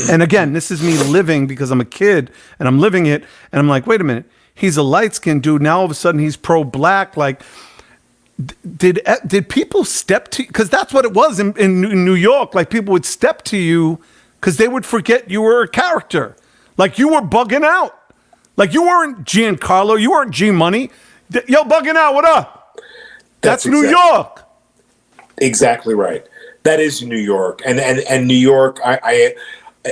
Speaker 2: And again, this is me living because I'm a kid and I'm living it. And I'm like, wait a minute. He's a light-skinned dude. Now all of a sudden he's pro-black. Like, did people step to you? Because that's what it was in New York. Like, people would step to you because they would forget you were a character. Like, you were bugging out. Like, you weren't Giancarlo. You weren't G-Money. Yo, bugging out, what up? That's New York.
Speaker 5: Exactly right. That is New York. And New York, I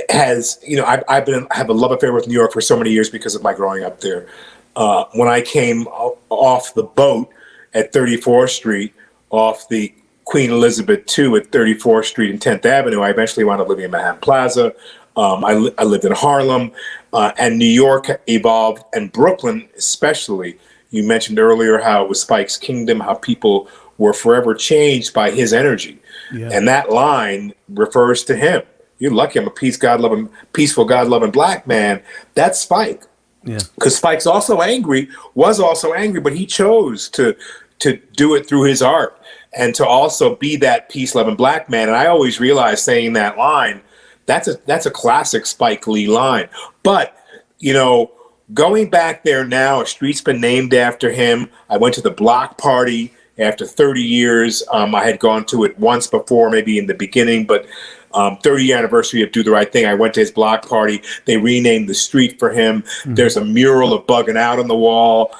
Speaker 5: has, you know, I have a love affair with New York for so many years because of my growing up there. When I came off the boat at 34th Street, off the Queen Elizabeth II at 34th Street and 10th Avenue, I eventually wound up living in Manhattan Plaza. I lived in Harlem, and New York evolved, and Brooklyn especially. You mentioned earlier how it was Spike's kingdom, how people were forever changed by his energy. Yeah. And that line refers to him. You're lucky I'm a peaceful, God-loving black man. That's Spike. Yeah. Because Spike's was also angry, but he chose to do it through his art and to also be that peace-loving black man. And I always realize saying that line, that's a classic Spike Lee line. But, you know, going back there now, a street's been named after him. I went to the block party after 30 years. I had gone to it once before, maybe in the beginning, but 30th anniversary of Do the Right Thing, I went to his block party. They renamed the street for him. Mm-hmm. There's a mural of Bugging Out on the wall,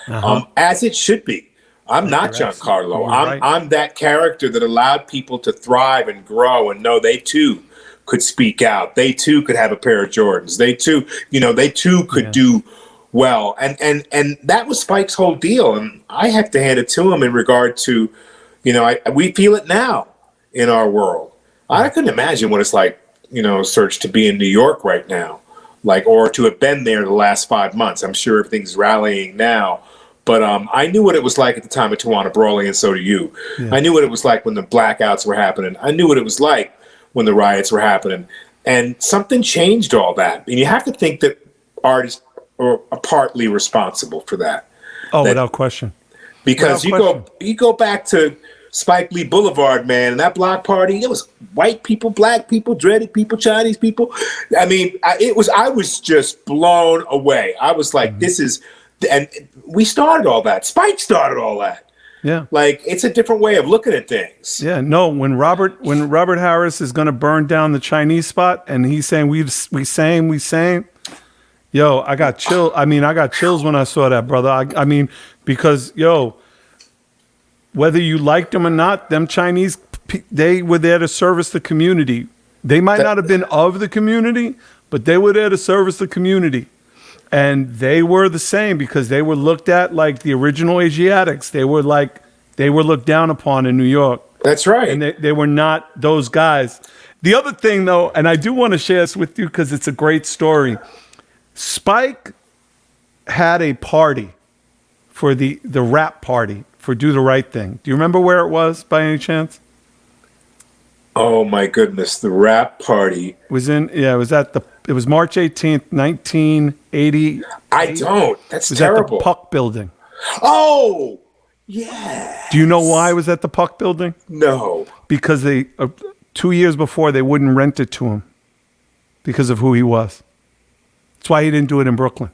Speaker 5: as it should be. I'm not Giancarlo. I'm that character that allowed people to thrive and grow and know they too could speak out. They too could have a pair of Jordans. They too could do well. And that was Spike's whole deal. And I have to hand it to him in regard to, you know, we feel it now in our world. I couldn't imagine what it's like, you know, Serch, to be in New York right now, like, or to have been there the last 5 months. I'm sure everything's rallying now, but I knew what it was like at the time of Tawana Brawley, and so do you. Yeah. I knew what it was like when the blackouts were happening. I knew what it was like when the riots were happening, and something changed all that. And you have to think that artists are partly responsible for that.
Speaker 2: Oh, without question.
Speaker 5: Because you go back to Spike Lee Boulevard, man, and that block party, it was white people, black people, dreaded people, Chinese people. I mean, I was just blown away. I was like, and we started all that. Spike started all that. Yeah. Like, it's a different way of looking at things.
Speaker 2: Yeah, no, when Robert Harris is going to burn down the Chinese spot and he's saying, we saying, yo, I got chills when I saw that, brother. I mean, because, yo, whether you liked them or not, them Chinese, they were there to service the community. They might not have been of the community, but they were there to service the community. And they were the same because they were looked at like the original Asiatics. They were looked down upon in New York.
Speaker 5: That's right.
Speaker 2: And they were not those guys. The other thing, though, and I do want to share this with you because it's a great story. Spike had a party for the rap party for Do the Right Thing. Do you remember where it was by any chance?
Speaker 5: Oh my goodness, the rap party
Speaker 2: it was March 18th, 1980.
Speaker 5: I don't. That's terrible.
Speaker 2: At the Puck Building.
Speaker 5: Oh, yeah.
Speaker 2: Do you know why it was at the Puck Building?
Speaker 5: No.
Speaker 2: Because they 2 years before they wouldn't rent it to him because of who he was. That's why he didn't do it in Brooklyn.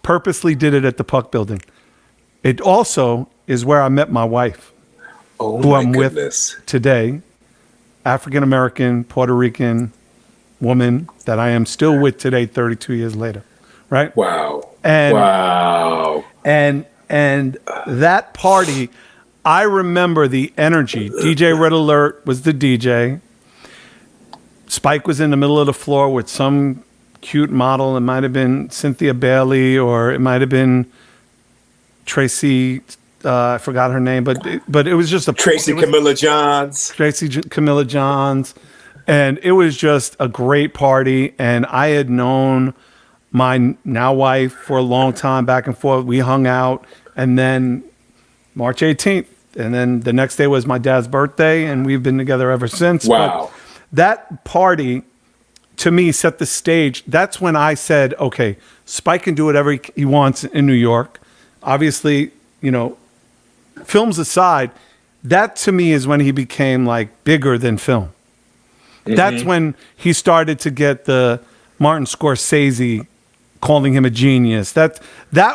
Speaker 2: Purposely did it at the Puck Building. It also is where I met my wife, who I'm with today, African-American, Puerto Rican woman that I am still with today, 32 years later, right?
Speaker 5: Wow.
Speaker 2: And that party, I remember the energy. DJ Red Alert was the DJ. Spike was in the middle of the floor with some cute model. It might have been Cynthia Bailey, or it might have been Tracy. I forgot her name, but it was just
Speaker 5: Camilla Johns.
Speaker 2: Tracy Camilla Johns, and it was just a great party. And I had known my now wife for a long time, back and forth. We hung out, and then March 18th, and then the next day was my dad's birthday, and we've been together ever since.
Speaker 5: Wow.
Speaker 2: But that party, to me, set the stage. That's when I said, okay, Spike can do whatever he wants in New York. Obviously, films aside, that to me is when he became like bigger than film. Mm-hmm. That's when he started to get the Martin Scorsese calling him a genius. That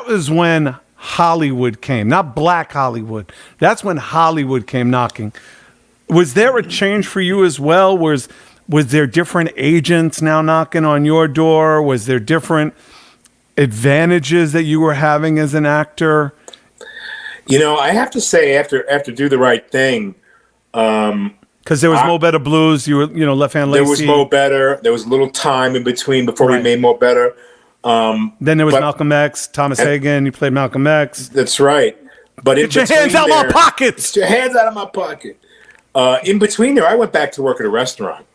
Speaker 2: was when Hollywood came, not black Hollywood. That's when Hollywood came knocking. Was there a change for you as well? Was there different agents now knocking on your door? Was there different advantages that you were having as an actor?
Speaker 5: I have to say, after Do the Right Thing,
Speaker 2: because there was Mo Better Blues, you were, Left Hand Lacy.
Speaker 5: There was Mo Better. There was a little time in between before we made Mo Better.
Speaker 2: Then there was Malcolm X, Thomas Hagen. You played Malcolm X.
Speaker 5: That's right. But
Speaker 2: get your hands out of my pockets.
Speaker 5: Get your hands out of my pocket. In between there, I went back to work at a restaurant.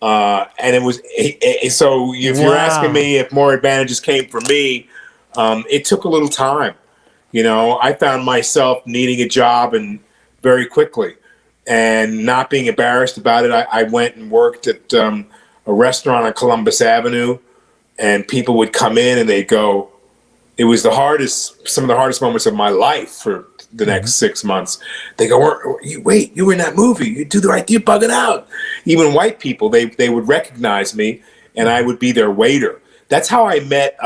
Speaker 5: And it was, so if you're asking me if more advantages came for me, it took a little time. I found myself needing a job and very quickly, and not being embarrassed about it. I went and worked at a restaurant on Columbus Avenue, and people would come in and they'd go, it was some of the hardest moments of my life for the next 6 months. They go, wait, you were in that movie. You do the right thing, you're bugging out. Even white people, they would recognize me, and I would be their waiter. That's how I met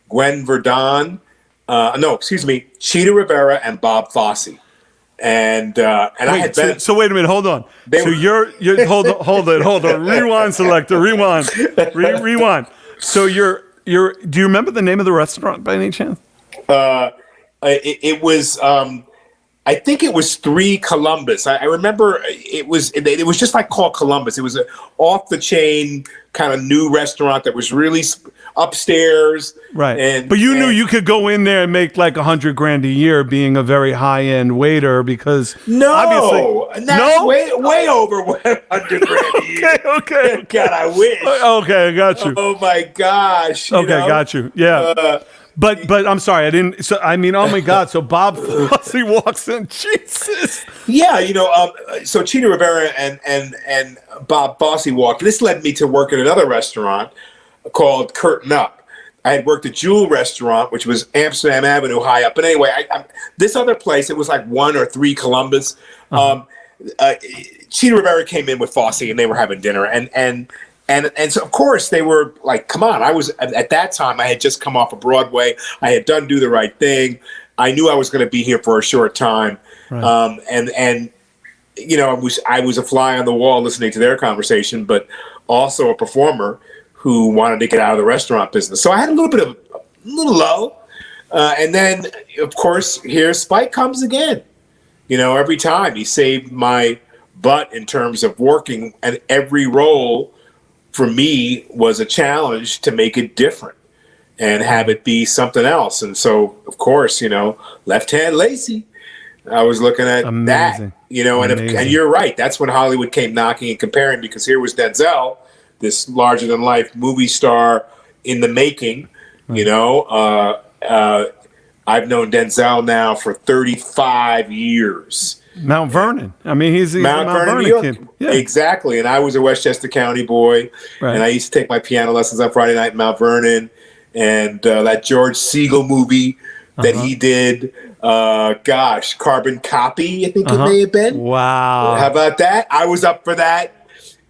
Speaker 5: Gwen Verdon. Cheetah Rivera and Bob Fosse. And I had been.
Speaker 2: So wait a minute, hold on. You're hold on. Rewind, selector. Rewind. So do you remember the name of the restaurant by any chance?
Speaker 5: It was. I think it was 3 Columbus. I remember it was just like called Columbus. It was an off the chain kind of new restaurant that was really upstairs.
Speaker 2: Right. But you knew you could go in there and make like $100,000 a year being a very high end waiter, because obviously
Speaker 5: way over $100,000 a year.
Speaker 2: Okay.
Speaker 5: God, I wish.
Speaker 2: Okay, I got you.
Speaker 5: Oh my gosh.
Speaker 2: Got you. Yeah. But I'm sorry, I didn't. So I mean, oh my God! So Bob Fosse walks in, Jesus.
Speaker 5: Yeah, so Cheetah Rivera and Bob Fosse walked. This led me to work at another restaurant called Curtain Up. I had worked at Jewel Restaurant, which was Amsterdam Avenue high up. But anyway, this other place, it was like 1 or 3 Columbus. Cheetah Rivera came in with Fosse, and they were having dinner, and so of course they were like, come on. I was at that time, I had just come off of Broadway. I had done Do the Right Thing. I knew I was going to be here for a short time. Right. I was a fly on the wall listening to their conversation, but also a performer who wanted to get out of the restaurant business. So I had a little low. And then of course here Spike comes again. Every time he saved my butt in terms of working, and every role for me was a challenge to make it different and have it be something else. And so, of course, Left Hand Lacy, I was looking at that, and you're right. That's when Hollywood came knocking and comparing, because here was Denzel, this larger than life movie star in the making. I've known Denzel now for 35 years.
Speaker 2: Mount Vernon. I mean, he's
Speaker 5: Mount Vernon, New York. Kid. Yeah. Exactly. And I was a Westchester County boy, and I used to take my piano lessons on Friday night in Mount Vernon. And that George Siegel movie that he did, Carbon Copy, I think it may have been.
Speaker 2: Wow.
Speaker 5: How about that? I was up for that.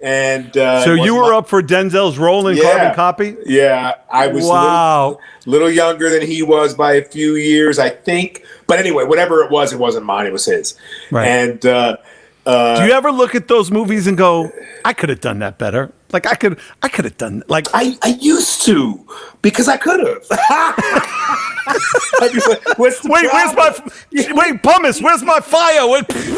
Speaker 5: And
Speaker 2: so you were up for Denzel's role in Carbon Copy?
Speaker 5: Yeah, I was little younger than he was by a few years, I think. But anyway, whatever it wasn't mine. It was his.
Speaker 2: Right.
Speaker 5: And
Speaker 2: do you ever look at those movies and go, I could have done that better? Like I could have done like
Speaker 5: I used to because I could have. What's the
Speaker 2: wait, Pumice, where's my fire?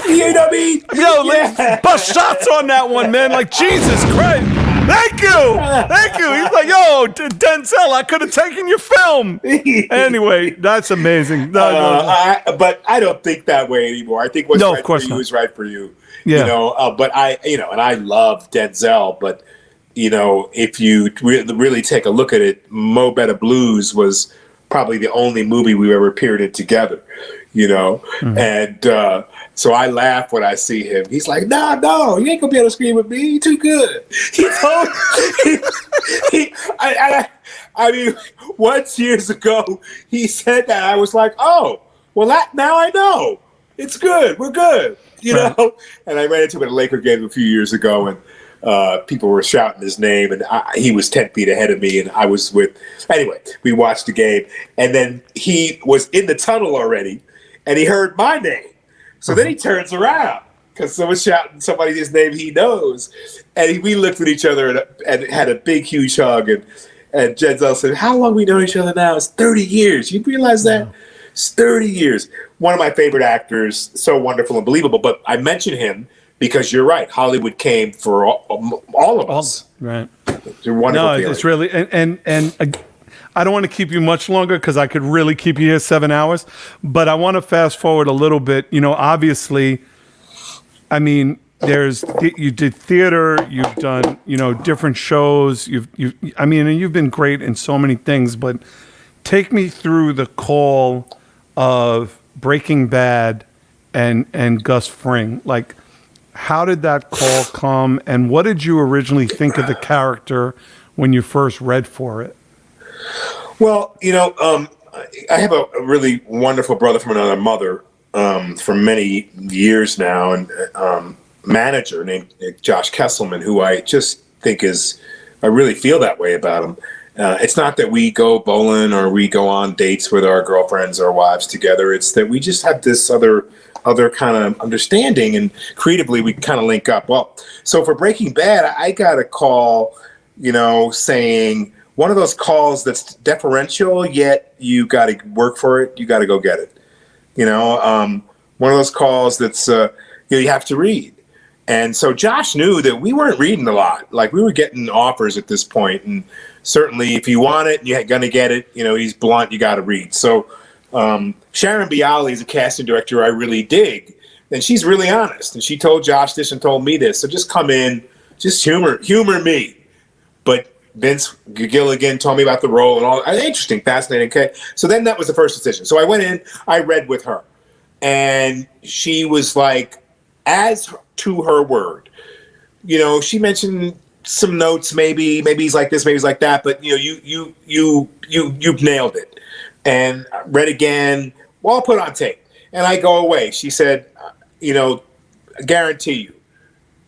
Speaker 5: You know what I mean?
Speaker 2: Yo, let's bust shots on that one, man. Like, Jesus Christ. Thank you. He's like, yo, Denzel, I could have taken your film. Anyway, that's amazing. No.
Speaker 5: But I don't think that way anymore. I think what's right for you is right for you.
Speaker 2: Yeah.
Speaker 5: You know, but and I love Denzel, but if you really take a look at it, Mo Better Blues was probably the only movie we've ever appeared in together, Mm-hmm. And so I laugh when I see him. He's like, no, you ain't gonna be able to scream with me. You too good. He told I mean, once years ago, he said that. I was like, oh, well, now I know. It's good. We're good. Know? And I ran into him at a Laker game a few years ago, and people were shouting his name, and he was 10 feet ahead of me, and I was anyway, we watched the game, and then he was in the tunnel already, and he heard my name. So then he turns around because someone's shouting somebody's name he knows. And we looked at each other and had a big, huge hug. And Denzel said, how long we know each other now? It's 30 years. You realize that? Wow. It's 30 years. One of my favorite actors, so wonderful and believable. But I mention him because you're right. Hollywood came for all of us.
Speaker 2: Right.
Speaker 5: It's a wonderful feeling.
Speaker 2: It's really, and I don't want to keep you much longer because I could really keep you here 7 hours, but I want to fast forward a little bit. Obviously, I mean, you did theater, you've done, different shows. And you've been great in so many things, but take me through the call of Breaking Bad and Gus Fring. Like, how did that call come, and what did you originally think of the character when you first read for it?
Speaker 5: Well, I have a really wonderful brother from another mother for many years now, and manager named Josh Kesselman, who I just think I really feel that way about him. It's not that we go bowling or we go on dates with our girlfriends or wives together. It's that we just have this other kind of understanding, and creatively we kind of link up. Well, so for Breaking Bad, I got a call, saying, one of those calls that's deferential, yet you got to work for it. You got to go get it. One of those calls that's you have to read. And so Josh knew that we weren't reading a lot. Like, we were getting offers at this point, and certainly if you want it, you're going to get it. He's blunt. You got to read. So Sharon Bialy is a casting director I really dig, and she's really honest. And she told Josh this and told me this. So just come in, just humor me, but Vince Gilligan told me about the role and all. Interesting, fascinating. Okay, so then that was the first decision. So I went in, I read with her, and she was like, as to her word, she mentioned some notes. Maybe he's like this, maybe he's like that, but you've nailed it. And I read again. Well, I'll put it on tape, and I go away. She said, I guarantee you,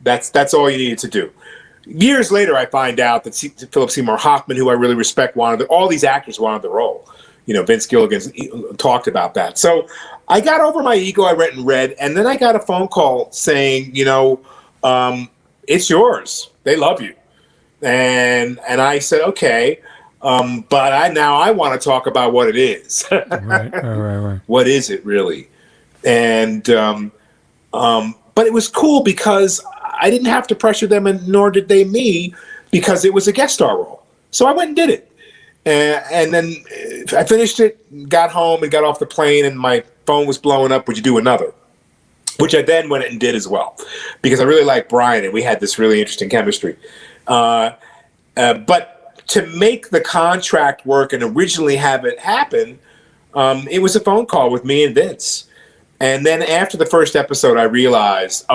Speaker 5: that's all you needed to do. Years later, I find out that Philip Seymour Hoffman, who I really respect, all these actors wanted the role. Vince Gilligan talked about that. So I got over my ego. I went and read, and then I got a phone call saying, it's yours. They love you. And I said, okay, but I want to talk about what it is.
Speaker 2: Right.
Speaker 5: What is it really? And but it was cool because I didn't have to pressure them, and nor did they me, because it was a guest star role. So I went and did it. And then I finished it, got home, and got off the plane, and my phone was blowing up, would you do another? Which I then went and did as well, because I really liked Brian, and we had this really interesting chemistry. But to make the contract work and originally have it happen, it was a phone call with me and Vince. And then after the first episode, I realized,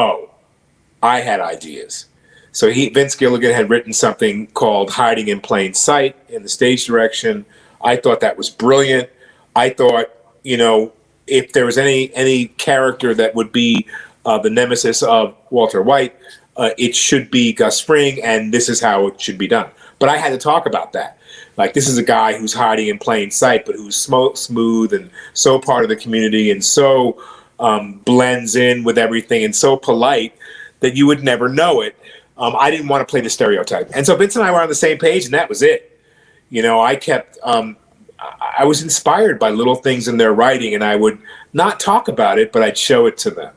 Speaker 5: I had ideas. So Vince Gilligan had written something called Hiding in Plain Sight in the stage direction. I thought that was brilliant. I thought, if there was any character that would be the nemesis of Walter White, it should be Gus Fring, and this is how it should be done. But I had to talk about that. Like, this is a guy who's hiding in plain sight, but who's smooth and so part of the community and so blends in with everything and so polite that you would never know it. I didn't want to play the stereotype. And so Vince and I were on the same page, and that was it. You know, I kept, I was inspired by little things in their writing, and I would not talk about it, but I'd show it to them.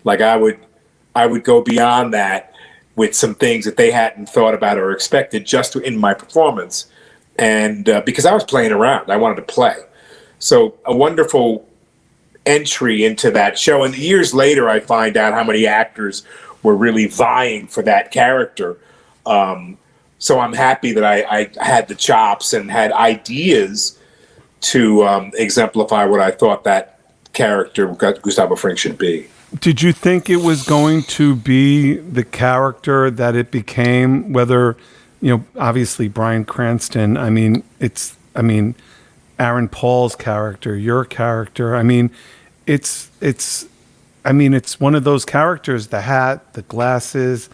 Speaker 5: Like, I would go beyond that with some things that they hadn't thought about or expected just in my performance. And because I was playing around, I wanted to play. So a wonderful entry into that show. And years later, I find out how many actors were really vying for that character. So I'm happy that I had the chops and had ideas to exemplify what I thought that character, Gustavo Fring, should be.
Speaker 2: Did you think it was going to be the character that it became? Whether, you know, obviously Bryan Cranston, Aaron Paul's character, your character. It's one of those characters, the hat, the glasses.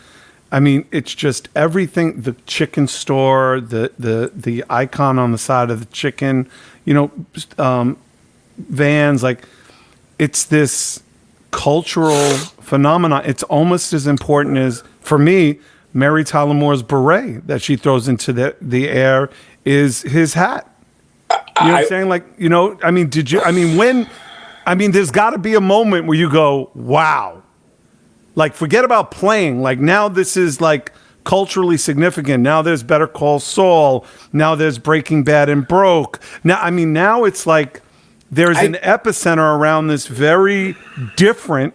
Speaker 2: It's just everything, the chicken store, the icon on the side of the chicken, vans, like, it's this cultural phenomenon. It's almost as important as, for me, Mary Tyler Moore's beret that she throws into the air is his hat. You know what I'm saying? Like, there's got to be a moment where you go, wow. Like, forget about playing. Like, now this is, like, culturally significant. Now there's Better Call Saul. Now there's Breaking Bad and Broke. Now it's like there's an epicenter around this very different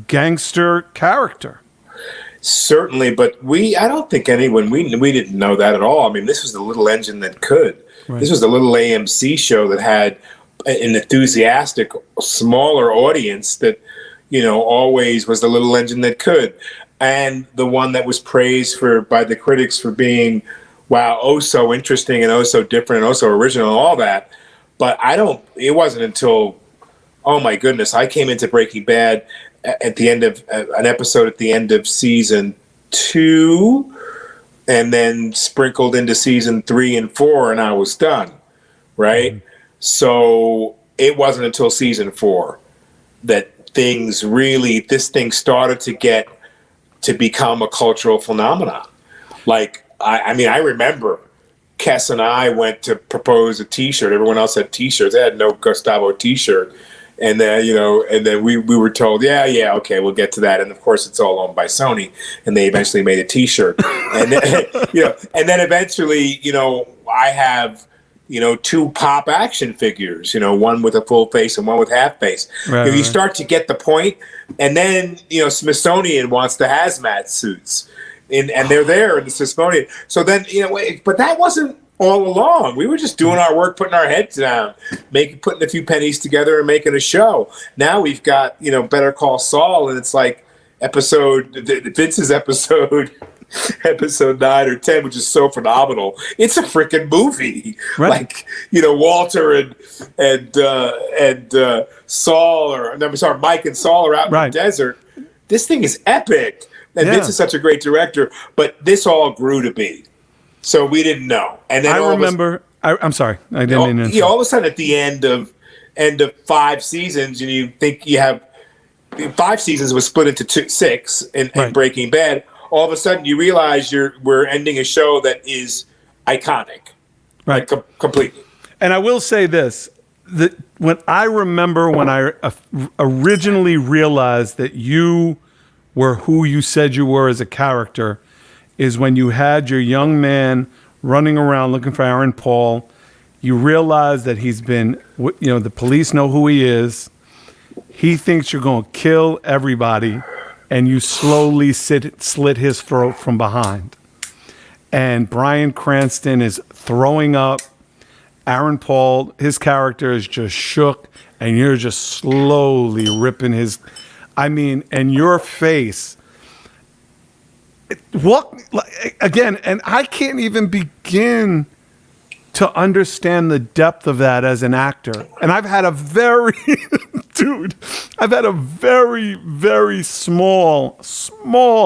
Speaker 2: gangster character.
Speaker 5: Certainly, but I don't think anyone, we didn't know that at all. This was the little engine that could. Right. This was the little AMC show that had an enthusiastic, smaller audience that, always was the little engine that could. And the one that was praised by the critics for being, wow, oh so interesting and oh so different and oh so original and all that. But it wasn't until, oh my goodness, I came into Breaking Bad at the end of an episode at the end of season 2 and then sprinkled into season 3 and 4, and I was done. Right. Mm-hmm. So it wasn't until season 4 that this thing started to become a cultural phenomenon. Like, I remember Kess and I went to propose a T-shirt. Everyone else had T-shirts. They had no Gustavo T-shirt. And then, we were told, yeah, okay, we'll get to that. And of course, it's all owned by Sony. And they eventually made a T-shirt. And then, and then eventually, I have, 2 pop action figures. One with a full face and one with half face. Right, you start to get the point. And then, Smithsonian wants the hazmat suits. And they're there in the Smithsonian. So then, but that wasn't all along. We were just doing our work, putting our heads down, putting a few pennies together and making a show. Now we've got, Better Call Saul, and it's like Vince's episode, episode 9 or 10, which is so phenomenal. It's a freaking movie. Right. Like, Walter and Saul, Mike and Saul are out in the desert. This thing is epic. And Vince is such a great director, but this all grew to be. So we didn't know. And then
Speaker 2: I'm sorry. I didn't
Speaker 5: all of a sudden at the end of 5 seasons, and you think you have 5 seasons was split into 6 in Breaking Bad. All of a sudden you realize we're ending a show that is iconic. Right. Like, completely.
Speaker 2: And I will say this, that when I originally realized that you were who you said you were as a character is when you had your young man running around looking for Aaron Paul. You realize that he's been, the police know who he is. He thinks you're going to kill everybody, and you slowly slit his throat from behind. And Bryan Cranston is throwing up. Aaron Paul, his character is just shook, and you're just slowly ripping his... and your face, again, and I can't even begin to understand the depth of that as an actor. And I've had a very Dude, I've had a very, very small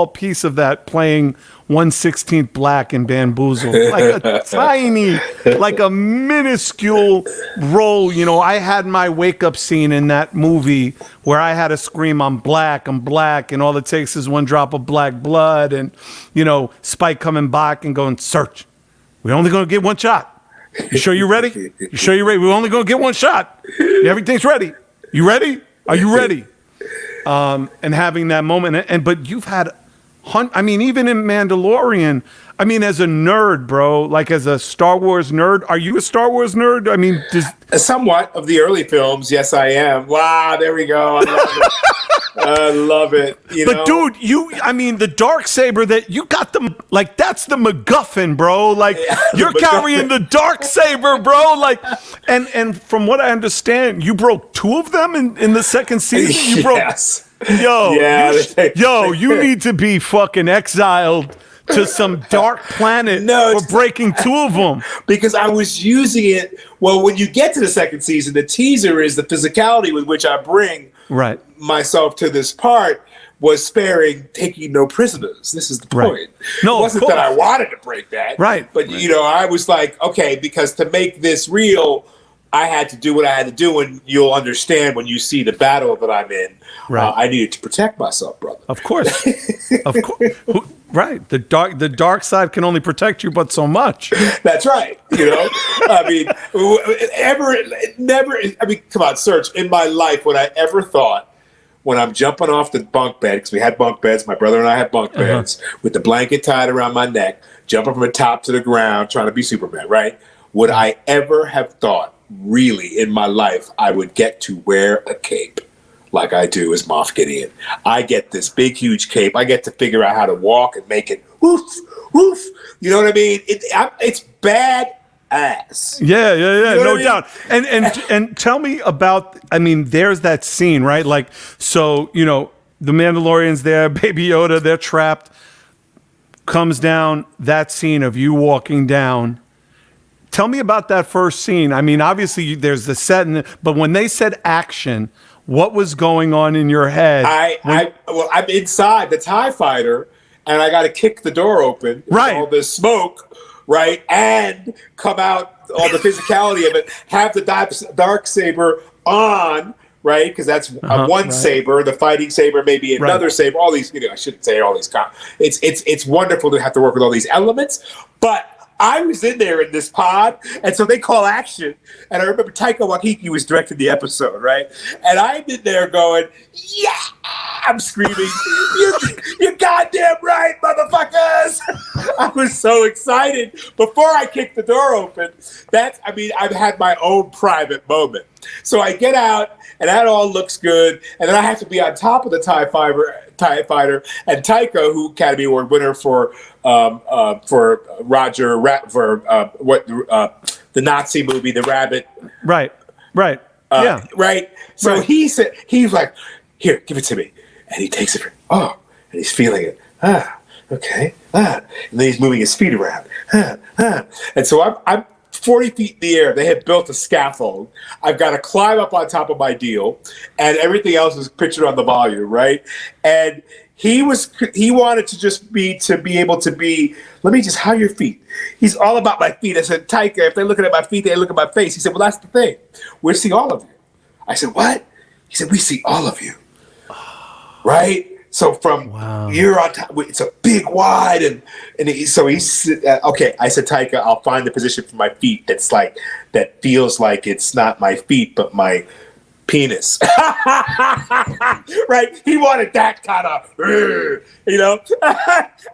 Speaker 2: piece of that playing 1/16 Black in Bamboozled. Like a tiny, like a minuscule role. You know, I had my wake-up scene in that movie where I had to scream, I'm black, and all it takes is one drop of black blood. And, you know, Spike coming back and going, Serch, we're only going to get one shot. You sure you're ready? You sure you're ready? We're only going to get one shot. Everything's ready. You ready? Are you ready? And having that moment, but you've had, I mean, even in Mandalorian, I mean, as a nerd, bro, like as a Star Wars nerd, are you a Star Wars nerd? I mean,
Speaker 5: somewhat of the early films, yes, I am. Wow, there we go. I love it. I love it.
Speaker 2: But dude, I mean, the Darksaber that you got like that's the MacGuffin, bro. Like you're carrying the Darksaber, bro. Like, and from what I understand, you broke 2 of them in the second season. You broke.
Speaker 5: Yes.
Speaker 2: You need to be fucking exiled to some dark planet for breaking 2 of them.
Speaker 5: Because I was using it. Well, when you get to the second season, the teaser is the physicality with which I bring myself to this part was sparing, taking no prisoners. This is the point.
Speaker 2: Right. No,
Speaker 5: it wasn't that I wanted to break that.
Speaker 2: Right.
Speaker 5: But, I was like, okay, because to make this real, I had to do what I had to do, and you'll understand when you see the battle that I'm in.
Speaker 2: Right.
Speaker 5: I needed to protect myself, brother.
Speaker 2: Of course. Of course. Right. The dark side can only protect you but so much.
Speaker 5: That's right. I mean, never, come on, Serch. In my life, would I ever thought when I'm jumping off the bunk bed, because we had bunk beds, my brother and I had bunk beds, with the blanket tied around my neck, jumping from the top to the ground, trying to be Superman, right? Would I ever have thought, really, in my life, I would get to wear a cape like I do as Moff Gideon? I get this big, huge cape. I get to figure out how to walk and make it woof, woof. You know what I mean? It's bad ass.
Speaker 2: Yeah, no
Speaker 5: I
Speaker 2: doubt. And tell me about, I mean, there's that scene, right? Like, so, the Mandalorian's there, Baby Yoda, they're trapped, comes down, that scene of you walking down. Tell me about that first scene. I mean, obviously there's the set, but when they said action, what was going on in your head?
Speaker 5: I'm inside the TIE fighter, and I got to kick the door open.
Speaker 2: Right.
Speaker 5: All this smoke, right, and come out, all the physicality of it. Have the Darksaber on, right, because that's one saber. The fighting saber, maybe another saber. All these, I shouldn't say all these. It's wonderful to have to work with all these elements, but I was in there in this pod, and so they call action. And I remember Taika Waititi was directing the episode, right? And I'm in there going, yeah! I'm screaming, you're goddamn right, motherfuckers! I was so excited. Before I kicked the door open, I've had my own private moment. So I get out, and that all looks good, and then I have to be on top of the TIE fighter, and Taika, who Academy Award winner for Roger the Nazi movie, The Rabbit.
Speaker 2: Right. Yeah.
Speaker 5: Right. So he said, he's like, here, give it to me, and he takes it. And he's feeling it. Okay. And then he's moving his feet around. And so I'm 40 feet in the air. They had built a scaffold. I've got to climb up on top of my deal, and everything else is pictured on the volume, right? And he wanted to be able to be, let me just, how are your feet? He's all about my feet. I said, Taika, if they're looking at my feet, they look at my face. He said, well, that's the thing. We see all of you. I said, what? He said, we see all of you. Right? So from you're on top, it's a big wide, and so he's okay. I said, Taika, I'll find the position for my feet that feels like it's not my feet but my penis. Right? He wanted that kind of,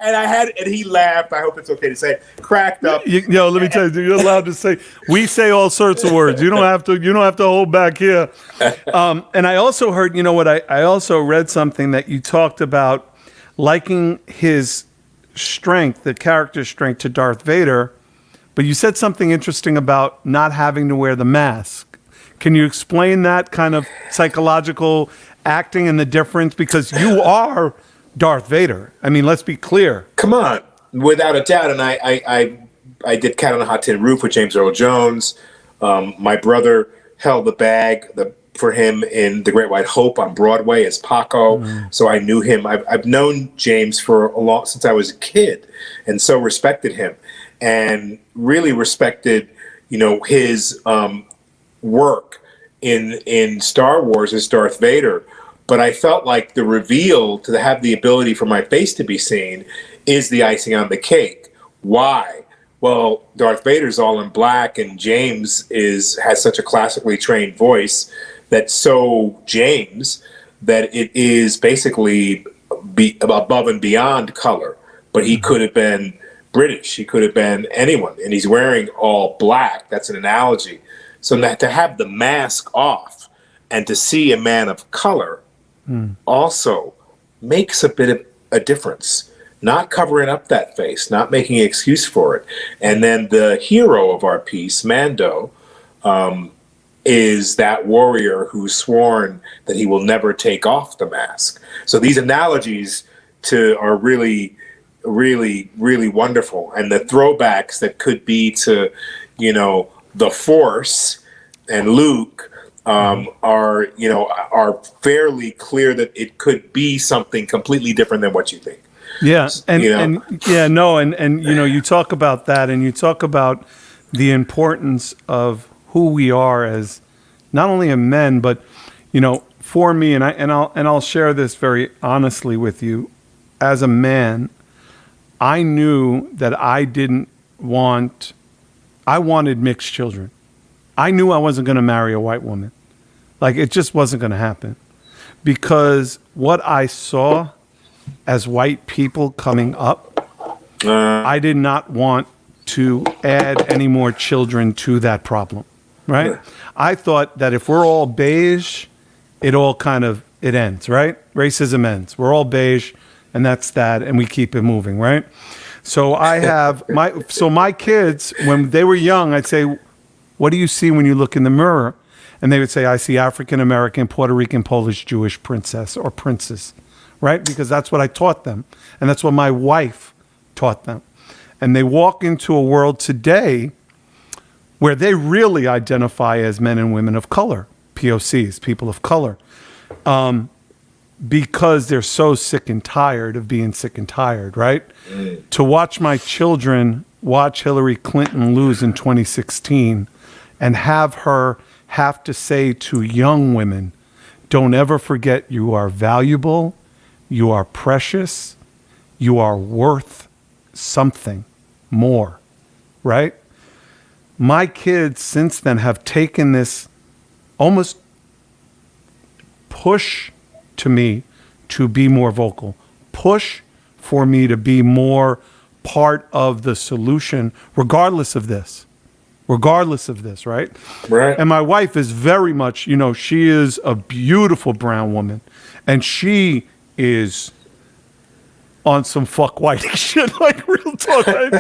Speaker 5: and he laughed. I hope it's okay to say, cracked up.
Speaker 2: Let me tell you, you're allowed to say. We say all sorts of words. You don't have to hold back here. And I also heard, I also read something that you talked about liking his strength, the character strength to Darth Vader, but you said something interesting about not having to wear the mask. Can you explain that kind of psychological acting and the difference? Because you are Darth Vader. I mean, let's be clear.
Speaker 5: Come on, without a doubt. And I did Cat on a Hot Tin Roof with James Earl Jones. My brother held the bag, the for him in The Great White Hope on Broadway as Paco. So I knew him. I've known James since I was a kid, and so respected him, and really respected, his work in Star Wars as Darth Vader. But I felt like the reveal to have the ability for my face to be seen is the icing on the cake. Why? Well, Darth Vader's all in black, and James has such a classically trained voice that's so James that it is basically above and beyond color. But he could have been British. He could have been anyone. And he's wearing all black. That's an analogy. So that to have the mask off and to see a man of color also makes a bit of a difference. Not covering up that face, not making an excuse for it. And then the hero of our piece, Mando, is that warrior who's sworn that he will never take off the mask. So these analogies are really, really, really wonderful. And the throwbacks that could be to, the Force and Luke are fairly clear that it could be something completely different than what you think.
Speaker 2: Yeah, and you talk about that, and you talk about the importance of who we are as not only a men, but for me, and I'll share this very honestly with you, as a man, I knew that I wanted mixed children. I knew I wasn't going to marry a white woman. Like, it just wasn't going to happen, because what I saw as white people coming up, I did not want to add any more children to that problem, right? I thought that if we're all beige, it ends, right? Racism ends. We're all beige, and that's that, and we keep it moving, right? So I have my kids, when they were young, I'd say, what do you see when you look in the mirror? And they would say, I see African American, Puerto Rican, Polish, Jewish princess or princess. Right? Because that's what I taught them. And that's what my wife taught them. And they walk into a world today where they really identify as men and women of color, POCs, people of color, because they're so sick and tired of being sick and tired, right? To watch my children watch Hillary Clinton lose in 2016 and have her have to say to young women, don't ever forget you are valuable, you are precious, you are worth something more, right? My kids since then have taken this almost push to me to be more vocal, push for me to be more part of the solution, regardless of this, right?
Speaker 5: Right.
Speaker 2: And my wife is very much, she is a beautiful brown woman, and she is on some fuck white shit, like real talk, right?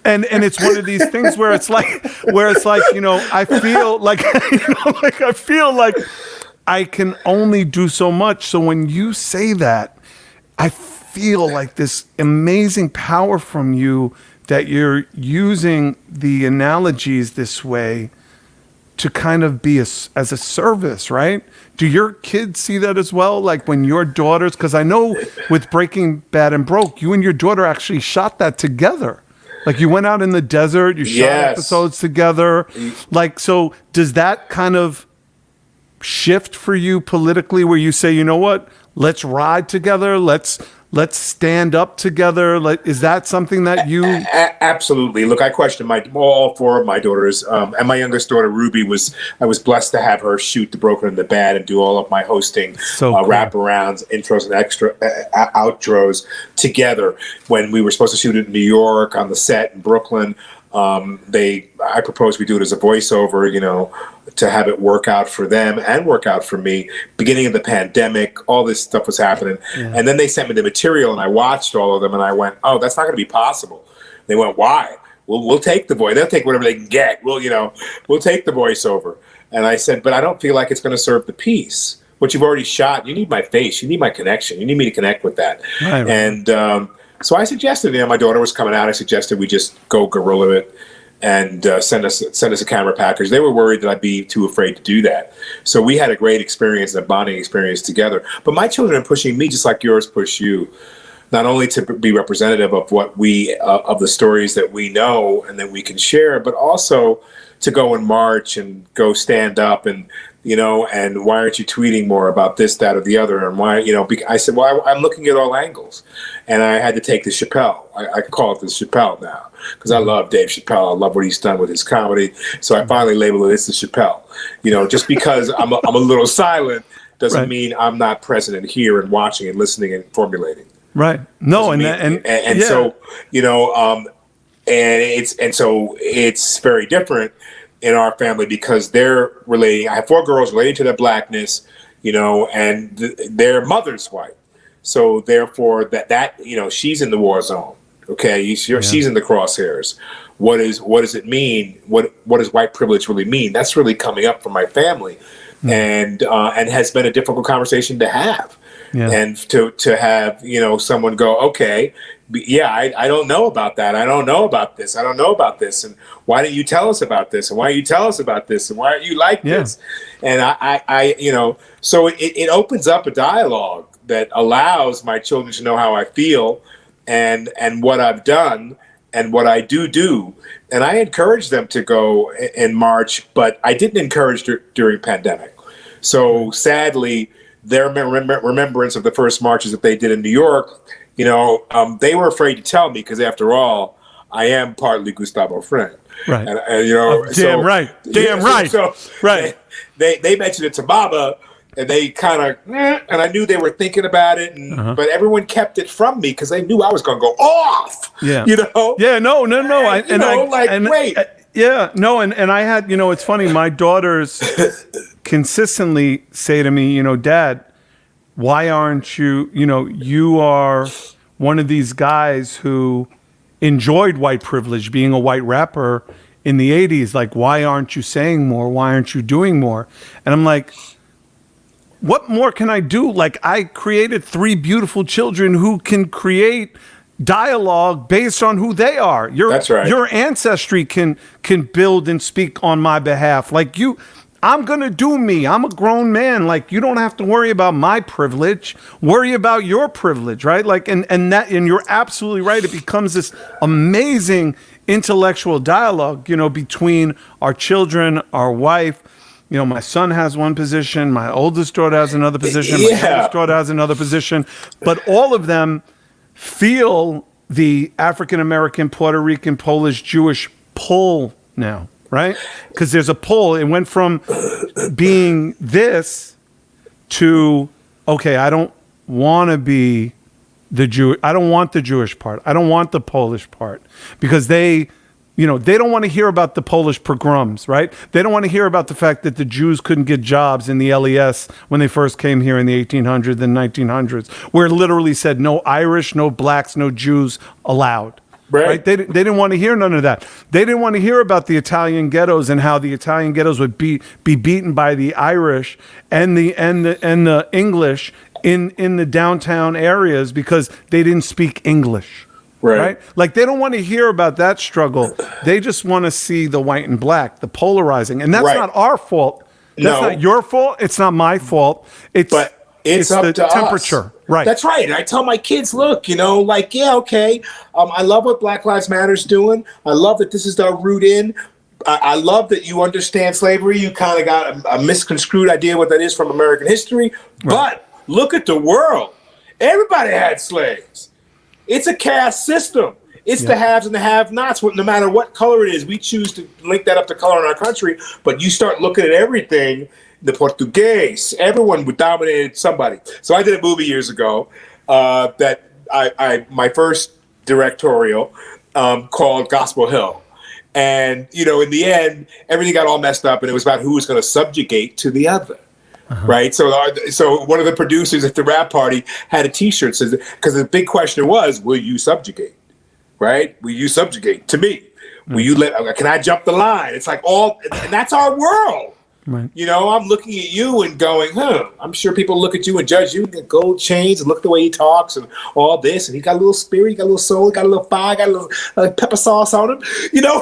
Speaker 2: And it's one of these things where it's like, I feel like, I feel like I can only do so much. So when you say that, I feel like this amazing power from you that you're using the analogies this way to kind of be as a service, right? Do your kids see that as well? Like when your daughters, because I know with Breaking Bad and Broke, you and your daughter actually shot that together. Like you went out in the desert, you shot episodes together. Like, so does that kind of shift for you politically where you say, you know what, let's ride together, let's stand up together? Like, is that something that you...
Speaker 5: Absolutely. Look, I question all four of my daughters, and my youngest daughter, Ruby, I was blessed to have her shoot The Broken and the Bad and do all of my hosting, wraparounds, intros and outros together. When we were supposed to shoot it in New York on the set in Brooklyn, I proposed we do it as a voiceover, to have it work out for them and work out for me. Beginning of the pandemic, all this stuff was happening. Yeah. And then they sent me the material and I watched all of them and I went, oh, that's not going to be possible. They went, why? We'll take the voice. They'll take whatever they can get. We'll take the voiceover. And I said, but I don't feel like it's going to serve the piece. What you've already shot, you need my face. You need my connection. You need me to connect with that. Right. And so I suggested, my daughter was coming out. I suggested we just go guerrilla it. and send us a camera package. They were worried that I'd be too afraid to do that. So we had a great experience, a bonding experience together. But my children are pushing me just like yours push you, not only to be representative of what we of the stories that we know and that we can share, but also to go and march and go stand up and and why aren't you tweeting more about this, that, or the other? And why, I said, well, I'm looking at all angles. And I had to take the Chappelle. I call it the Chappelle now because I love Dave Chappelle. I love what he's done with his comedy. So I finally labeled it, it's the Chappelle. Just because I'm a little silent doesn't mean I'm not present and here and watching and listening and formulating.
Speaker 2: Right. No,
Speaker 5: so, so it's very different in our family because they're relating. I have 4 girls relating to their blackness, and their mother's white. So therefore, that she's in the war zone. Okay, she's in the crosshairs. What does it mean? What does white privilege really mean? That's really coming up for my family, and has been a difficult conversation to have. Yeah. And to have someone go, okay, yeah, I don't know about that. I don't know about this. I don't know about this. And why didn't you tell us about this? And why don't you tell us about this? And why aren't you like this? And so it opens up a dialogue that allows my children to know how I feel and what I've done and what I do. And I encourage them to go in March, but I didn't encourage during pandemic. So sadly, their remembrance of the first marches that they did in New York, they were afraid to tell me because after all, I am partly Gustavo Fring. Right. And
Speaker 2: damn right.
Speaker 5: So they mentioned it to Mama and they kind of, and I knew they were thinking about it, but everyone kept it from me because they knew I was going to go off. Yeah.
Speaker 2: Yeah. No.
Speaker 5: Great.
Speaker 2: Yeah. No. And I had, it's funny. My daughters consistently say to me, Dad, why aren't you, you are one of these guys who enjoyed white privilege, being a white rapper in the 80s. Like, why aren't you saying more? Why aren't you doing more? And I'm like, what more can I do? Like, I created 3 beautiful children who can create dialogue based on who they are.
Speaker 5: That's right.
Speaker 2: Your ancestry can build and speak on my behalf. Like I'm going to do me. I'm a grown man. Like, you don't have to worry about my privilege. Worry about your privilege, right? Like, and you're absolutely right. It becomes this amazing intellectual dialogue, between our children, our wife. My son has one position. My oldest daughter has another position. My youngest daughter has another position. But all of them feel the African-American, Puerto Rican, Polish, Jewish pull now. Right? Because there's a pull. It went from being this to, okay, I don't want to be I don't want the Jewish part. I don't want the Polish part because they don't want to hear about the Polish pogroms, right? They don't want to hear about the fact that the Jews couldn't get jobs in the LES when they first came here in the 1800s and 1900s, where it literally said no Irish, no blacks, no Jews allowed. Right? They didn't want to hear none of that. They didn't want to hear about the Italian ghettos and how the Italian ghettos would be beaten by the Irish and the English in the downtown areas because they didn't speak English. Right? Like, they don't want to hear about that struggle. They just want to see the white and black, the polarizing. And that's not our fault. That's not your fault. It's not my fault. It's
Speaker 5: up
Speaker 2: the
Speaker 5: to
Speaker 2: temperature.
Speaker 5: Us.
Speaker 2: Right.
Speaker 5: That's right. And I tell my kids, look, okay. I love what Black Lives Matter's doing. I love that this is our root in. I love that you understand slavery. You kind of got a misconstrued idea what that is from American history. Right. But look at the world. Everybody had slaves. It's a caste system. It's the haves and the have-nots. No matter what color it is, we choose to link that up to color in our country. But you start looking at everything. The Portuguese, everyone would dominate somebody. So I did a movie years ago that my first directorial called Gospel Hill. And, in the end, everything got all messed up and it was about who was going to subjugate to the other. Right. So one of the producers at the rap party had a T-shirt says, because the big question was, will you subjugate? Right. Will you subjugate to me? Will you can I jump the line? It's like and that's our world.
Speaker 2: Right.
Speaker 5: You know, I'm looking at you and going, I'm sure people look at you and judge you and get gold chains and look at the way he talks and all this. And he got a little spirit, he got a little soul, he got a little fire, got a little pepper sauce on him, you know.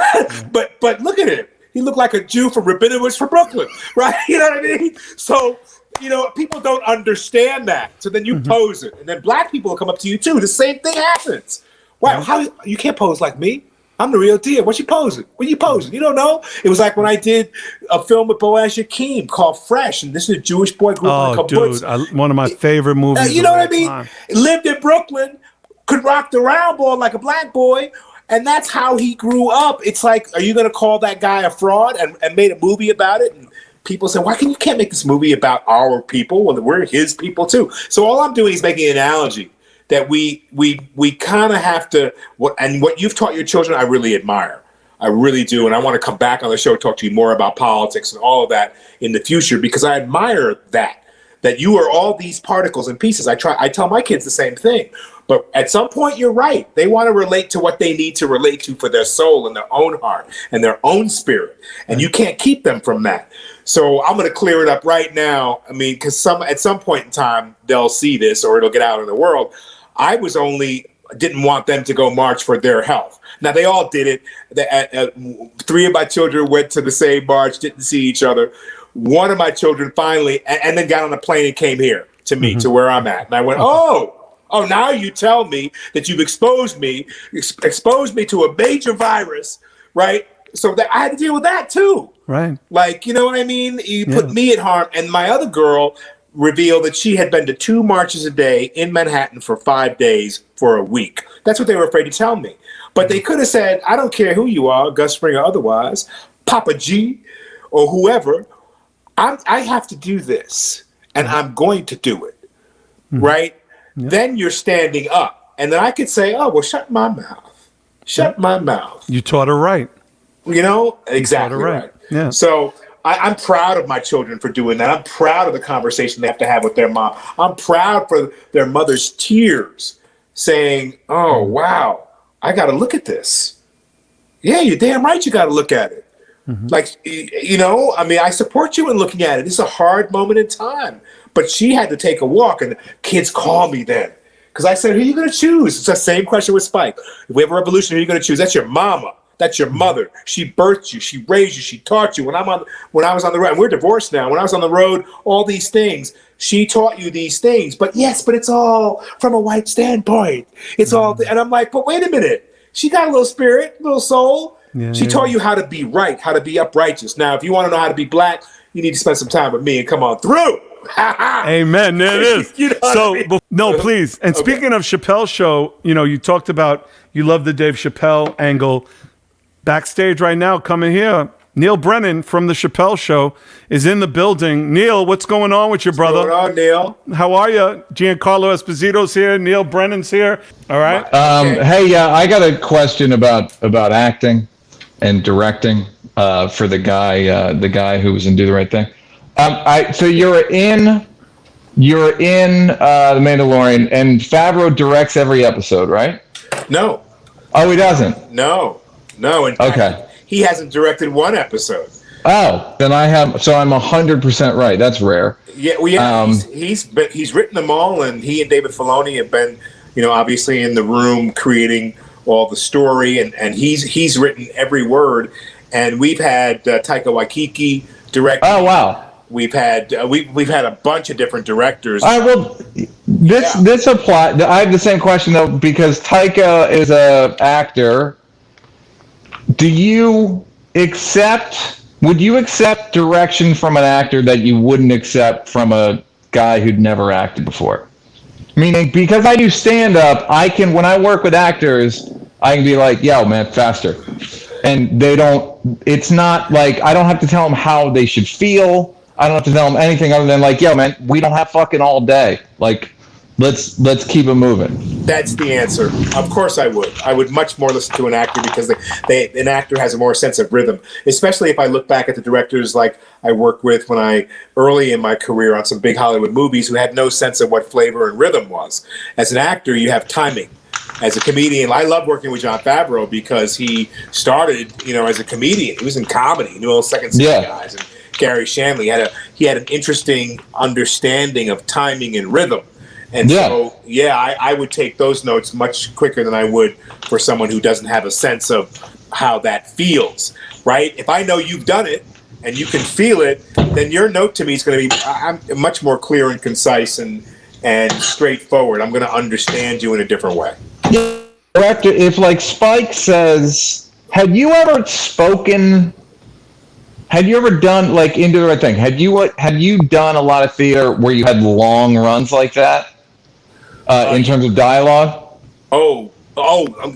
Speaker 5: But look at him. He looked like a Jew from Rabinowitz from Brooklyn, right? You know what I mean? So, you know, people don't understand that. So then you pose it. And then black people will come up to you too. The same thing happens. Wow, how you can't pose like me? I'm the real deal. What you posing? What you posing? You don't know? It was like when I did a film with Boaz Yakim called Fresh, and this is a Jewish boy grew up in a kibbutz.
Speaker 2: Dude, one of my favorite movies.
Speaker 5: You know what I mean? Lived in Brooklyn, could rock the round ball like a black boy, and that's how he grew up. It's like, are you going to call that guy a fraud and made a movie about it? And people say, why can't make this movie about our people? Well, we're his people too. So all I'm doing is making an analogy that we kind of have to, what you've taught your children, I really admire. I really do. And I want to come back on the show, talk to you more about politics and all of that in the future, because I admire that you are all these particles and pieces. I tell my kids the same thing. But at some point, you're right. They want to relate to what they need to relate to for their soul and their own heart and their own spirit. And you can't keep them from that. So I'm going to clear it up right now. I mean, because at some point in time, they'll see this or it'll get out in the world. I didn't want them to go march for their health. Now, they all did it. 3 of my children went to the same march, didn't see each other. One of my children finally, and then got on a plane and came here to me, to where I'm at. And I went, oh, now you tell me that you've exposed me to a major virus, right? So that I had to deal with that too.
Speaker 2: Right.
Speaker 5: Like, you know what I mean? You put me at harm. And my other girl revealed that she had been to 2 marches a day in Manhattan for 5 days for a week. That's what they were afraid to tell me. But they could have said, I don't care who you are, Gus Spring or otherwise, Papa G or whoever, I have to do this and I'm going to do it. Right? Yeah. Then you're standing up. And then I could say, oh, well, shut my mouth. Shut my mouth.
Speaker 2: You taught her right.
Speaker 5: You know? Exactly right.
Speaker 2: Yeah.
Speaker 5: So I'm proud of my children for doing that. I'm proud of the conversation they have to have with their mom. I'm proud for their mother's tears saying, oh, wow, I got to look at this. Yeah, you're damn right you got to look at it. Like, you know, I mean, I support you in looking at it. It's a hard moment in time. But she had to take a walk, and kids call me then. Because I said, who are you going to choose? It's the same question with Spike. If we have a revolution, who are you going to choose? That's your mama. That's your mother. She birthed you. She raised you. She taught you. When I was on the road, and we're divorced now. When I was on the road, all these things, she taught you these things. But yes, but it's all from a white standpoint. It's all, and I'm like, but wait a minute. She got a little spirit, a little soul. Yeah, she taught you how to be right, how to be uprighteous. Now, if you want to know how to be black, you need to spend some time with me and come on through.
Speaker 2: Amen. There it is. You know so, I mean? No, please. And speaking of Chappelle's show, you know, you talked about you love the Dave Chappelle angle. Backstage right now, coming here, Neil Brennan from the Chappelle Show is in the building. Neil, what's going on with your brother?
Speaker 5: What's going on, Neil?
Speaker 2: How are you? Giancarlo Esposito's here. Neil Brennan's here. All right.
Speaker 6: Hey, I got a question about acting and directing for the guy who was in Do the Right Thing. So you're in The Mandalorian, and Favreau directs every episode, right?
Speaker 5: No.
Speaker 6: Oh, he doesn't?
Speaker 5: No. In fact, he hasn't directed one episode.
Speaker 6: Oh, then I'm 100% right. That's rare.
Speaker 5: Yeah, well, yeah. He's written them all, and he and David Filoni have been, you know, obviously in the room creating all the story, and he's written every word. And we've had Taika Waititi direct.
Speaker 6: Oh, wow.
Speaker 5: We've had a bunch of different directors.
Speaker 6: This applies. I have the same question though, because Taika is an actor. Would you accept direction from an actor that you wouldn't accept from a guy who'd never acted before? Meaning, because I do stand-up, when I work with actors, I can be like, yo, man, faster. And it's not like, I don't have to tell them how they should feel. I don't have to tell them anything other than like, yo, man, we don't have fucking all day. Like, let's keep it moving.
Speaker 5: That's the answer. Of course I would. I would much more listen to an actor because an actor has a more sense of rhythm, especially if I look back at the directors like I worked with early in my career on some big Hollywood movies who had no sense of what flavor and rhythm was. As an actor, you have timing. As a comedian, I love working with Jon Favreau because he started, you know, as a comedian. He was in comedy. He knew all Second City guys. And Gary Shanley. He had an interesting understanding of timing and rhythm. And so, I would take those notes much quicker than I would for someone who doesn't have a sense of how that feels, right? If I know you've done it and you can feel it, then your note to me is going to be much more clear and concise and straightforward. I'm going to understand you in a different way.
Speaker 6: Director, if like Spike says, have you ever done like into the right thing? Have you done a lot of theater where you had long runs like that in terms of dialogue?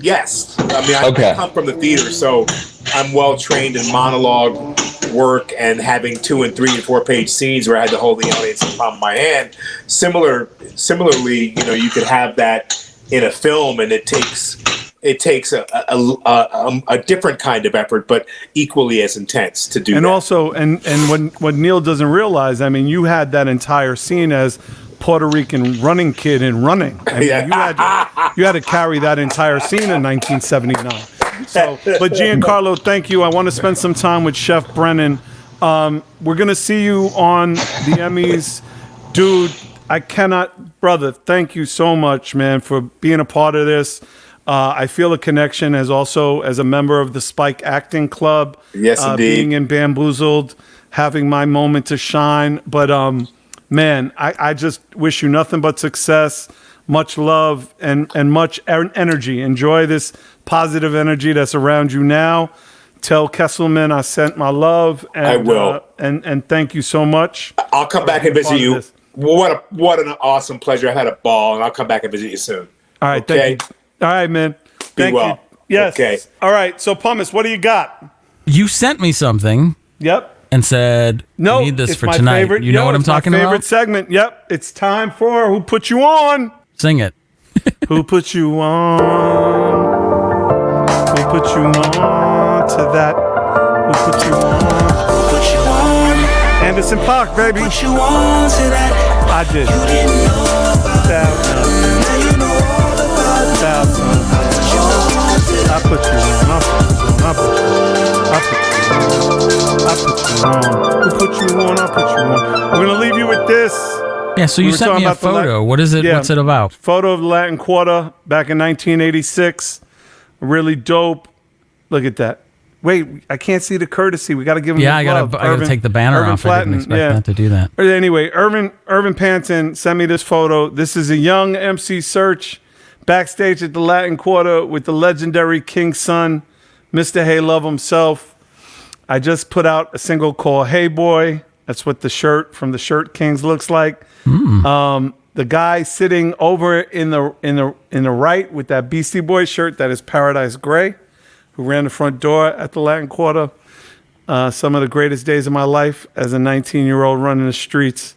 Speaker 5: Yes. I mean, I come from the theater, so I'm well trained in monologue work and having 2 and 3 and 4 page scenes where I had to hold the audience in the palm of my hand. Similarly, you could have that in a film, and it takes a different kind of effort, but equally as intense to do.
Speaker 2: And
Speaker 5: that.
Speaker 2: also, and what Neil doesn't realize, I mean, you had that entire scene as Puerto Rican running kid in Running. I mean, you had to carry that entire scene in 1979. So, but Giancarlo, thank you. I want to spend some time with Chef Brennan. We're gonna see you on the Emmys, dude. I cannot, brother. Thank you so much, man, for being a part of this. I feel a connection as a member of the Spike Acting Club.
Speaker 5: Yes, indeed.
Speaker 2: Being in Bamboozled, having my moment to shine. But man, I just wish you nothing but success, much love, and much energy. Enjoy this positive energy that's around you now. Tell Kesselman I sent my love. And,
Speaker 5: I will.
Speaker 2: And thank you so much.
Speaker 5: I'll come back and visit you. What an awesome pleasure. I had a ball, and I'll come back and visit you soon.
Speaker 2: All right,
Speaker 5: okay?
Speaker 2: Thank you. All right, man. Thank
Speaker 5: well.
Speaker 2: you. Yes.
Speaker 5: Okay.
Speaker 2: All right, so Pumice, what do you got?
Speaker 3: You sent me something.
Speaker 2: Yep.
Speaker 3: And said,
Speaker 2: no,
Speaker 3: you need this
Speaker 2: it's
Speaker 3: for
Speaker 2: my
Speaker 3: tonight.
Speaker 2: Favorite,
Speaker 3: you know what I'm talking
Speaker 2: favorite
Speaker 3: about?
Speaker 2: Segment. Yep. It's time for Who Put You On?
Speaker 3: Sing it.
Speaker 2: Who put you on? Who put you on to that? Who put you on?
Speaker 7: Who put you on?
Speaker 2: Anderson .Paak, baby.
Speaker 7: Put you on to that?
Speaker 2: I did.
Speaker 7: You didn't know about that. Now you know all about that.
Speaker 2: I put you on. I put you on. Who put you on? I put you on. We're gonna leave you with this.
Speaker 3: Yeah, so you sent me a photo. What is it?
Speaker 2: Yeah,
Speaker 3: what's it about?
Speaker 2: Photo of the Latin Quarter back in 1986. Really dope. Look at that. Wait, I can't see the courtesy. We got to give him.
Speaker 3: Yeah,
Speaker 2: I
Speaker 3: gotta take the banner off. I didn't expect that to do that.
Speaker 2: Anyway, Irvin Panton sent me this photo. This is a young MC Serch backstage at the Latin Quarter with the legendary King's son, Mr. Hey Love himself. I just put out a single called Hey Boy. That's what the shirt from the Shirt Kings looks like. The guy sitting over in the right with that Beastie Boys shirt, that is Paradise Gray, who ran the front door at the Latin Quarter. Some of the greatest days of my life as a 19-year-old running the streets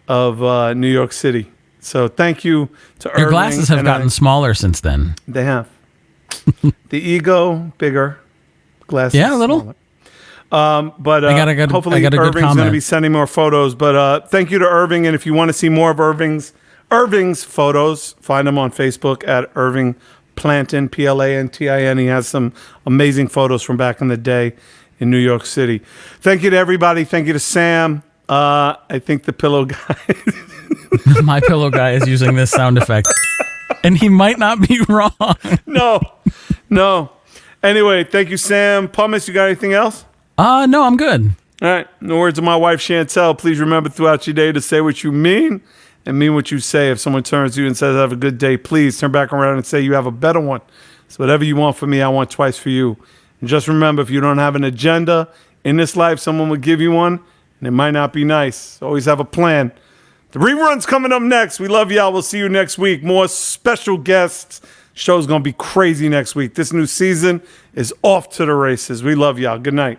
Speaker 2: of New York City. So thank you to Irving.
Speaker 3: Your glasses have gotten smaller since then.
Speaker 2: They have. The ego, bigger. Glasses,
Speaker 3: yeah, a little.
Speaker 2: Smaller. But hopefully Irving's going to be sending more photos. But thank you to Irving. And if you want to see more of Irving's photos, find him on Facebook at Irving Plantin, Plantin. He has some amazing photos from back in the day in New York City. Thank you to everybody. Thank you to Sam. I think the pillow guy.
Speaker 3: My pillow guy is using this sound effect. And he might not be wrong. No. Anyway, thank you, Sam. Pumice, you got anything else? No, I'm good.
Speaker 2: All right. In the words of my wife, Chantel, please remember throughout your day to say what you mean and mean what you say. If someone turns to you and says, have a good day, please turn back around and say you have a better one. So whatever you want from me, I want twice for you. And just remember, if you don't have an agenda in this life, someone will give you one, and it might not be nice. Always have a plan. The rerun's coming up next. We love y'all. We'll see you next week. More special guests. Show's going to be crazy next week. This new season is off to the races. We love y'all. Good night.